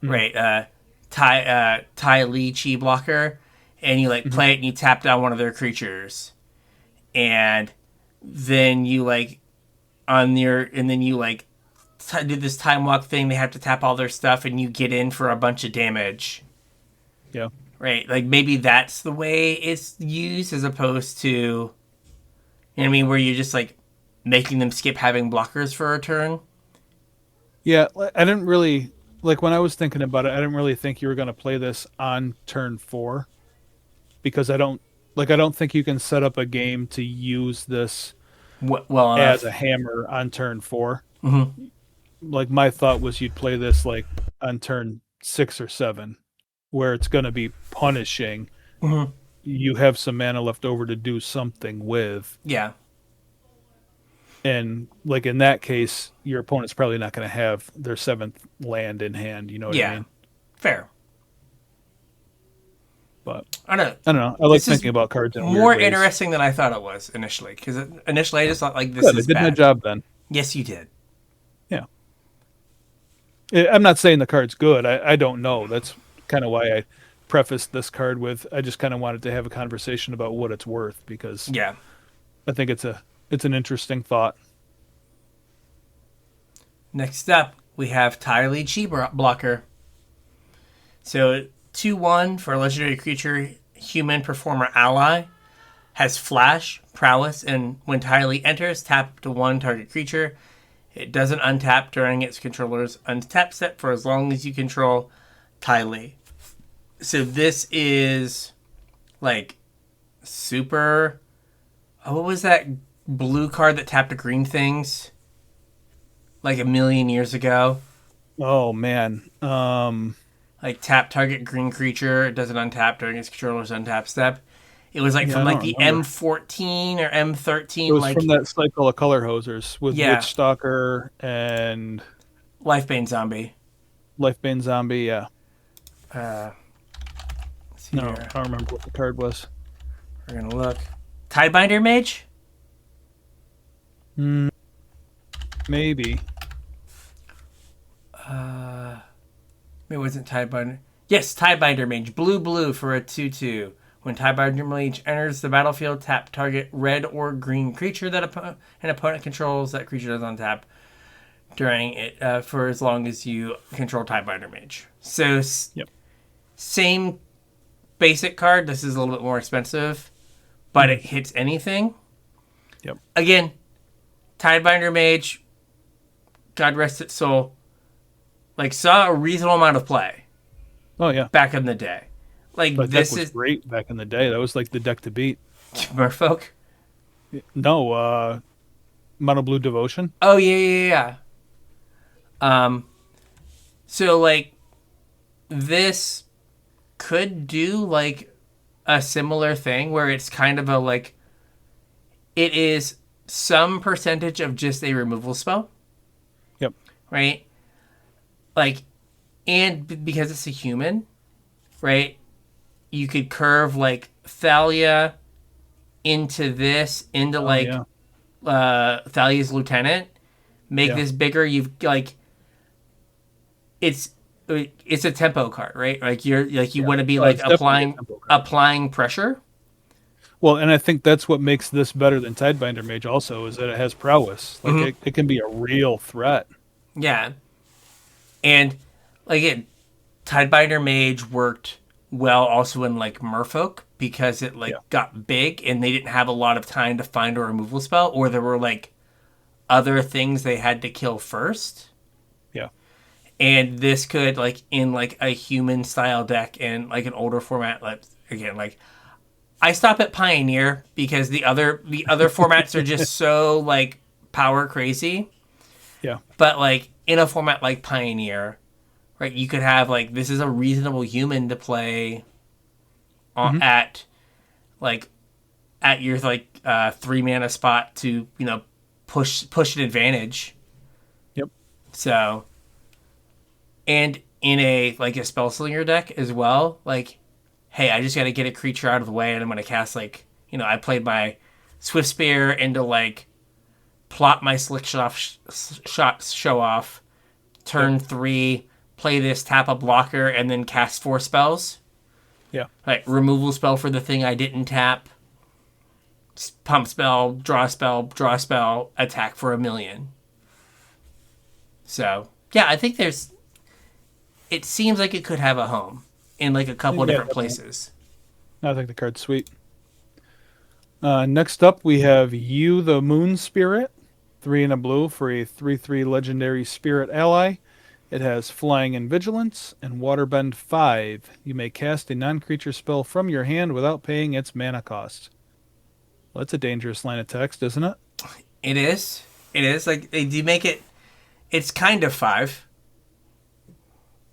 Hmm. right? Tai Li Chi blocker, and you like Hmm. play it and you tap down one of their creatures, and then you like and then you like do this time walk thing. They have to tap all their stuff, and you get in for a bunch of damage. Yeah. Right, like maybe that's the way it's used as opposed to, You know what I mean? Where you're just like making them skip having blockers for a turn. Yeah, I didn't really like when I was thinking about it. I didn't really think you were going to play this on turn 4 because I don't think you can set up a game to use this Well as a enough. hammer on turn 4. Hmm. Like my thought was you'd play this like on turn 6 or 7 where it's going to be punishing. Hmm. You have some mana left over to do something with. Yeah. And like in that case, your opponent's probably not going to have their 7th land in hand. You know what I Yeah. mean? Fair. But I don't know. I don't know. I like This is thinking about cards in weird more ways. interesting than I thought it was initially. Because initially I just thought like this Good. I is did my bad. job then. Yes, you did. Yeah. I'm not saying the card's good. I don't know. That's kind of why I prefaced this card with I just kind of wanted to have a conversation about what it's worth because Yeah. I think it's an interesting thought. Next up, we have Tylee Chi Blocker. So 2/1 for a legendary creature, human performer ally. Has flash, prowess, and when Tylee enters, tap to one target creature. It doesn't untap during its controller's untap step for as long as you control Tylee. So this is like super. Oh, what was that blue card that tapped to green things like a million years ago? Oh man. Like tap target green creature. It doesn't untap during its controller's untap step. It was like Yeah, from I like don't the remember. M14 or It M13, was from like, that cycle of color hosers with yeah, Witch Stalker and Lifebane Zombie. Lifebane Zombie. Yeah. Uh, let's see No, here. I don't remember what the card was. We're gonna look. Tidebinder Mage. Mm, maybe. It wasn't Tidebinder. Yes, Tidebinder Mage. Blue for a 2/2. When Tidebinder Mage enters the battlefield, tap target red or green creature that an opponent controls. That creature does untap during it for as long as you control Tidebinder Mage. So Yep. same basic card. This is a little bit more expensive, but Mhm. it hits anything. Yep. Again, Tidebinder Mage, God rest its soul, like saw a reasonable amount of play Oh yeah. back in the day. Like That deck this was is great back in the day. That was like the deck to beat. Merfolk. No, Mono Blue Devotion. Oh yeah. So like this could do like a similar thing where it's kind of a like it is some percentage of just a removal spell, Yep. right? Like, and because it's a human, right? You could curve like Thalia into this, into Oh like yeah. Thalia's lieutenant, make Yeah. this bigger. You've like it's it's a tempo card, right? Like you're like you Yeah. want to be Oh, like it's definitely a tempo card. applying pressure. Well, and I think that's what makes this better than Tidebinder Mage also is that it has prowess. Like Mm-hmm. it can be a real threat. Yeah, and like it, Tidebinder Mage worked well also in like Merfolk because it like Yeah. got big and they didn't have a lot of time to find a removal spell, or there were like other things they had to kill first. Yeah. And this could like in like a human style deck and like an older format, like again, like I stop at Pioneer because the other formats are just so like power crazy. Yeah. But like in a format like Pioneer, right, you could have like this is a reasonable human to play Hmm. at like at your like 3 mana spot to push an advantage. Yep. So and in a like a spell slinger deck as well, like hey, I just got to get a creature out of the way and I'm gonna cast like I played my Swift Spear into like plot my slick shots show off Yep. turn 3, play this, tap a blocker, and then cast 4 spells. Yeah. Like removal spell for the thing I didn't tap, pump spell, draw spell, attack for 1,000,000. So yeah, I think there's. It seems like it could have a home in like a couple of Yeah. different Definitely. places. I think the card's sweet. Next up, we have You the Moon Spirit, 3 and a blue for a 3/3 legendary spirit ally. It has Flying and Vigilance and Waterbend 5. You may cast a non creature spell from your hand without paying its mana cost. Well, that's a dangerous line of text, isn't it? It is. It is. Like, they do make it. It's kind of 5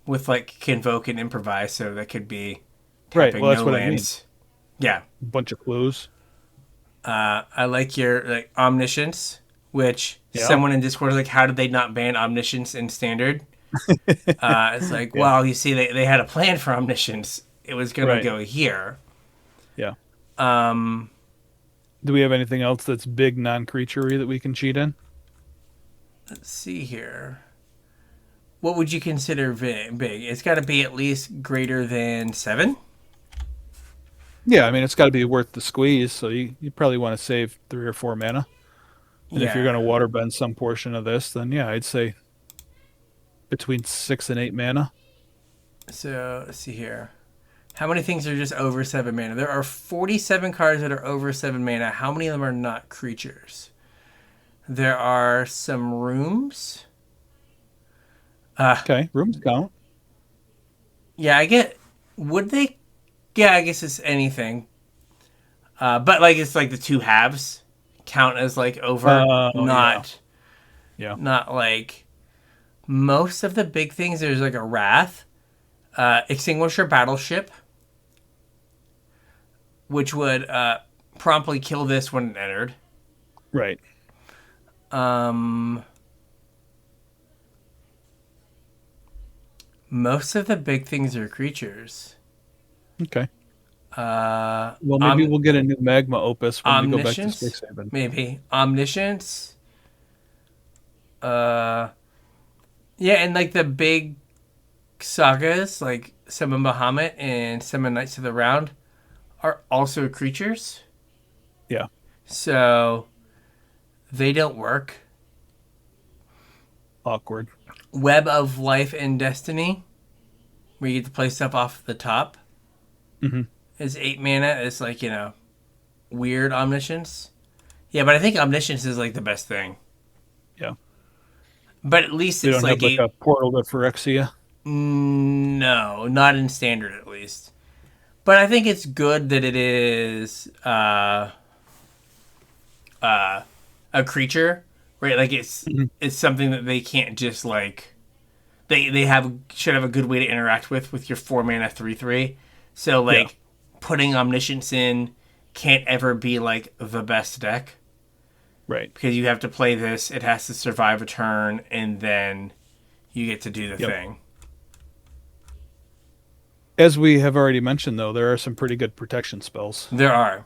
with, like, Convoke and Improvise, so that could be Right. tapping Well, that's no what I mean. lands. Yeah. A bunch of clues. I like your like Omniscience, which Yeah. someone in Discord was like, how did they not ban Omniscience in Standard? It's like, Yeah. well, you see, they had a plan for Omniscience. It was going to Right. go here. Yeah. Um, Do we have anything else that's big non creaturey that we can cheat in? let's see here. What would you consider big? It's got to be at least greater than 7. Yeah, I mean, it's got to be worth the squeeze, so you probably want to save 3 or 4 mana. And if you're Yeah. going to waterbend some portion of this, then yeah, I'd say between 6 and 8 mana. So let's see here. How many things are just over 7 mana? There are 47 cards that are over 7 mana. How many of them are not creatures? There are some rooms. Okay, rooms count. Yeah, I get. Would they? Yeah, I guess it's anything. But like it's like the two halves count as like over, Oh, yeah. Yeah. not like most of the big things. There's like a wrath, extinguisher battleship, which would promptly kill this when it entered. Right. Um, most of the big things are creatures. Okay. Uh, Well, maybe om- we'll get a new magma opus when we go back to omniscience, Strixhaven. maybe omniscience. Uh, yeah, and like the big sagas, like Summon Bahamut and Summon Knights of the Round, are also creatures. Yeah. So they don't work. Awkward. Web of Life and Destiny, where you get to play stuff off the top, Hmm. is 8 mana. It's like, weird omniscience. Yeah, but I think omniscience is like the best thing. Yeah. But at least We it's don't have like like a portal to Phyrexia. no, not in standard at least. But I think it's good that it is a creature, right? Like Mhm. it's something that they can't just like should have a good way to interact with your 4 mana 3/3. So Yeah. like putting omniscience in can't ever be like the best deck Right. because you have to play this. It has to survive a turn, and then you get to do the Yep. thing. As we have already mentioned, though, there are some pretty good protection spells, There are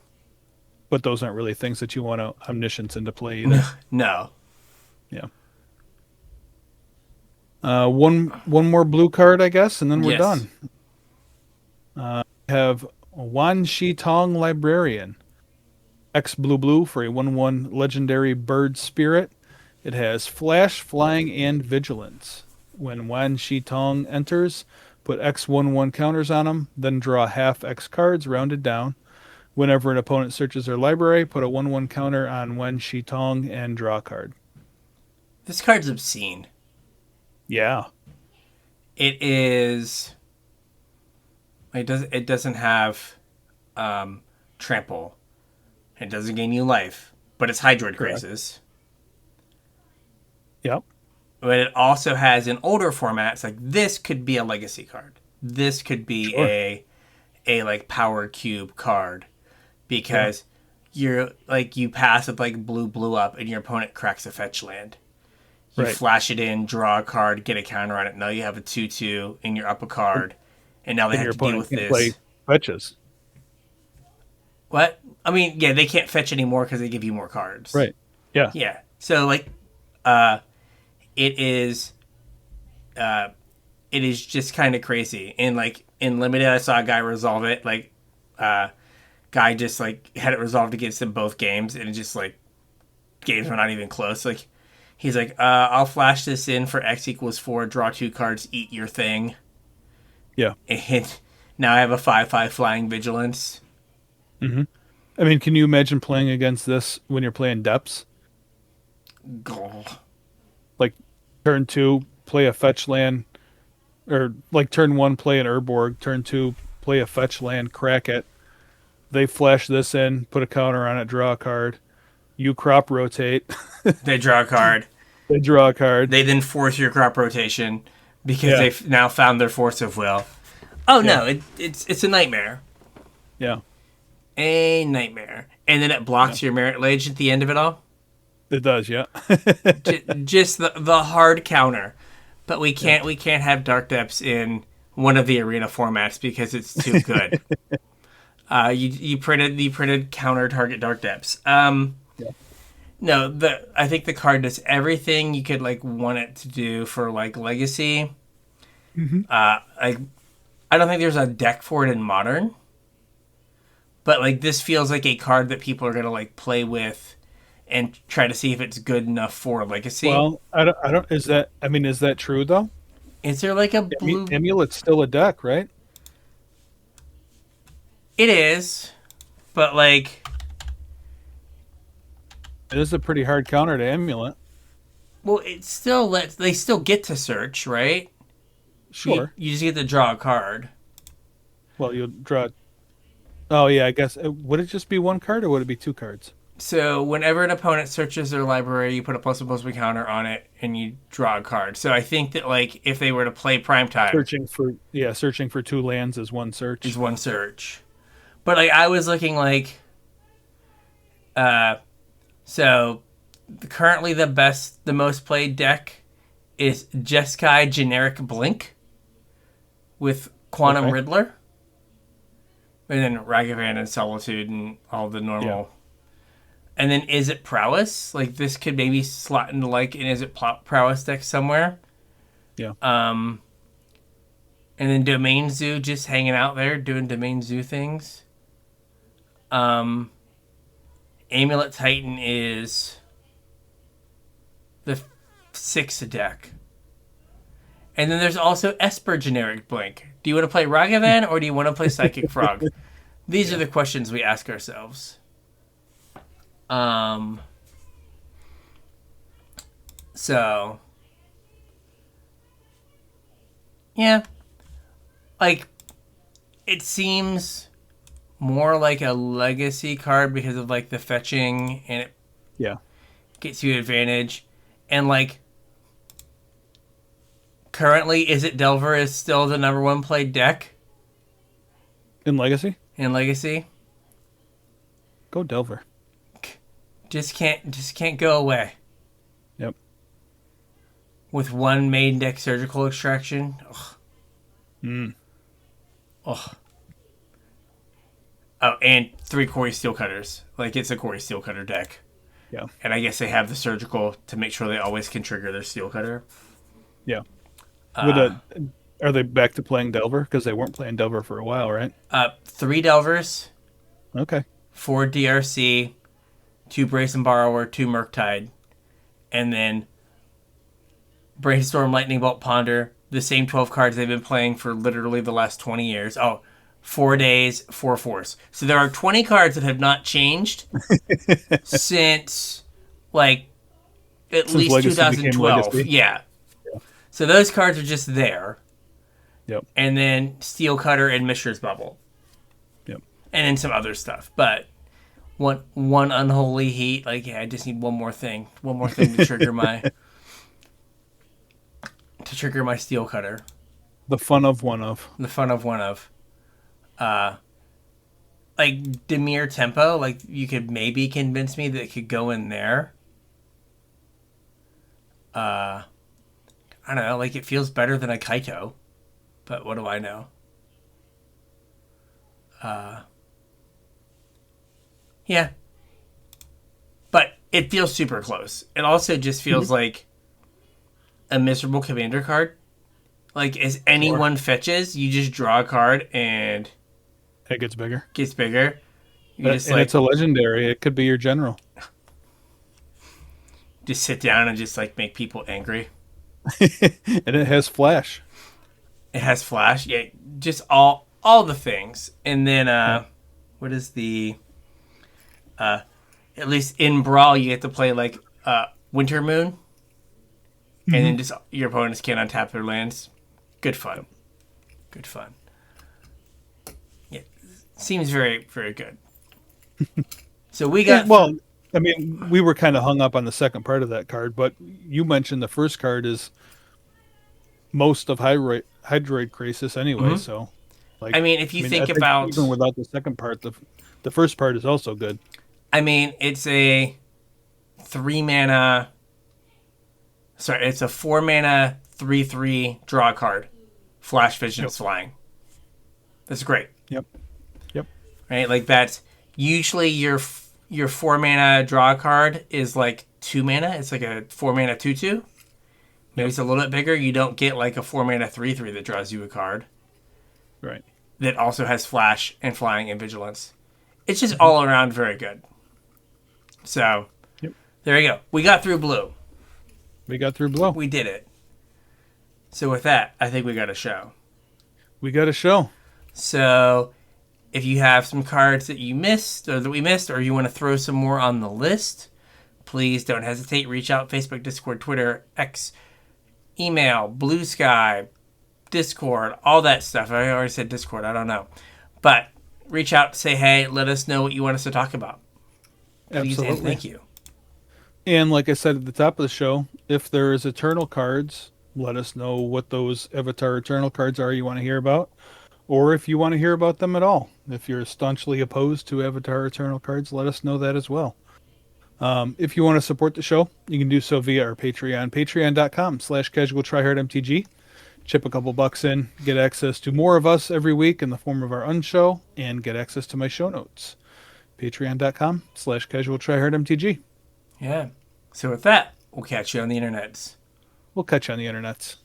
but those aren't really things that you want to omniscience into play either. no. Yeah. One more blue card, I guess, and then we're Yes. done. We have Wan Shi Tong Librarian. X blue blue for a 1/1 legendary bird spirit. It has flash, flying, and vigilance. When Wan Shi Tong enters, put X 1/1 counters on him, then draw half X cards rounded down. Whenever an opponent searches their library, put a 1/1 counter on Wan Shi Tong and draw a card. This card's obscene. Yeah. It is. It doesn't have trample. It doesn't gain you life, but it's Hydroid Correct. Graces. Yep. But it also has in older formats like this could be a legacy card. This could be Sure. a like power cube card because you're like you pass with like blue up and your opponent cracks a fetch land. You Right. flash it in, draw a card, get a counter on it. Now you have a 2/2 and you're up a card, and now they And have your to deal opponent with can this. play fetches. What? I mean, yeah, they can't fetch anymore because they give you more cards. Right. Yeah. Yeah. So like, uh, it is, it is just kind of crazy. And like in limited, I saw a guy resolve it. Like, guy just like had it resolved against him both games, and it just like games were not even close. Like, he's like, I'll flash this in for X=4, draw 2 cards, eat your thing, Yeah. and now I have a 5/5 flying vigilance. Hmm. I mean, can you imagine playing against this when you're playing depths? Gah. Like turn two, play a fetch land, or like turn one, play an Urborg, turn two, play a fetch land, crack it. They flash this in, put a counter on it, draw a card. You crop rotate. They draw a card. They draw a card. They then force your crop rotation because Yeah, they've now found their force of will. Oh yeah, no, it's a nightmare. yeah, A nightmare. And then it yeah. blocks your merit lage at the end of it all. It does, yeah. Just the hard counter. But we can't have Dark Depths in one of the arena formats because it's too good. You printed counter target Dark Depths. Yeah. No, I think the card does everything you could like want it to do for like Legacy. Hmm. Like I don't think there's a deck for it in Modern, but like this feels like a card that people are gonna like play with and try to see if it's good enough for Legacy. Well, I don't. Is that? I mean, is that true though? Is there like a blue? Amulet's still a deck, right? It is, but like, It is a pretty hard counter to Amulet. well, it still lets they still get to search, right? You, Sure. you just get to draw a card. Well, you'll draw. Oh yeah, I guess. Would it just be one card or would it be two cards? So whenever an opponent searches their library, you put a +1/+1 counter on it, and you draw a card. So I think that like if they were to play Prime Time, Searching for two lands is one is search. one search. But like I was looking like, uh, so currently the most played deck is Jeskai Generic Blink with Quantum Okay. Riddler, and then Ragavan and Solitude and all the Yeah. normal. And then Is It Prowess? Like this could maybe slot into like an Is It Prowess deck somewhere. Yeah. Um, and then Domain Zoo just hanging out there doing Domain Zoo things. Um, Amulet Titan is the sixth deck. And then there's also Esper Generic Blink. Do you want to play Ragavan or do you want to play Psychic Frog? These are Yeah. the questions we ask ourselves. Um, so yeah, like it seems more like a legacy card because of like the fetching and it Yeah. gets you advantage. And like currently, Is It Delver is still the number one played deck In Legacy, in Legacy. go Delver. Just can't go away Yep. with one main deck surgical extraction. Ugh. Mm. Ugh. Oh, and three Corey Steel Cutters. Like it's a Corey Steel Cutter deck. Yeah. And I guess they have the surgical to make sure they always can trigger their Steel Cutter. Yeah. Would Uh, are they back to playing Delver? Because they weren't playing Delver for a while, right? Three Delvers, Okay. four DRC, two Brazen Borrower, two Murktide, and then Brainstorm, Lightning Bolt, Ponder. The same 12 cards they've been playing for literally the last 20 years. Oh, 4 days, 4 force. So there are 20 cards that have not changed since like at Since least Legacy became 2012. Legacy. Yeah. So those cards are just there. Yep. And then Steel Cutter and Mishra's Bubble. Yep. And then some other stuff. But one unholy heat, like yeah, I just need one more thing. One more thing to trigger my Steel Cutter. The fun of one of. The fun of one of. Like Demir Tempo, like you could maybe convince me that it could go in there. I don't know, like it feels better than a Kaito, but what do I know? Yeah, but it feels super close. It also just feels like a miserable commander card. Like as anyone fetches, you just draw a card and It gets bigger. gets bigger. You And just like it's a legendary. It could be your general. just sit down and just like make people angry. And it has flash. It has flash, yeah, just all the things. And then what is the At least in Brawl, you get to play like Winter Moon, and Hmm. then just your opponents can't untap their lands. Good fun. Good fun. Yeah, seems very very good. So we got Well, I mean, we were kind of hung up on the second part of that card, but you mentioned the first card is most of Hydroid Crisis anyway. mhm. So, like, I mean, if I you mean, I think think about, even without the second part, the first part is also good. I mean, it's a 3 mana. Sorry, it's a 4 mana 3/3 draw card. Flash Yep. Vision's flying. That's great, Yep. Yep. right? Like that's usually your 4 mana draw card is like 2 mana. It's like a 4 mana 2/2. Maybe Yep. it's a little bit bigger. You don't get like a 4 mana 3/3 that draws you a card Right. that also has flash and flying and vigilance. It's just Hmm. all around very good. So Yep. there you go. We got through blue. We got through below. We did it. So with that, I think we got a show. We got a show. So if you have some cards that you missed or that we missed, or you want to throw some more on the list, please don't hesitate. Reach out: Facebook, Discord, Twitter, X, email, Blue Sky, Discord, all that stuff. I already said Discord. I don't know, but reach out, say hey, let us know what you want us to talk about. Please and Absolutely. thank you. And like I said at the top of the show, if there is Eternal cards, let us know what those Avatar Eternal cards are you want to hear about, or if you want to hear about them at all. If you're staunchly opposed to Avatar Eternal cards, let us know that as well. If you want to support the show, you can do so via our Patreon, patreon.com/CasualtryhardMTG. Chip a couple bucks in, get access to more of us every week in the form of our unshow, and get access to my show notes. Patreon.com/CasualtryhardMTG. Yeah. So with that, we'll catch you on the internets. We'll catch you on the internets.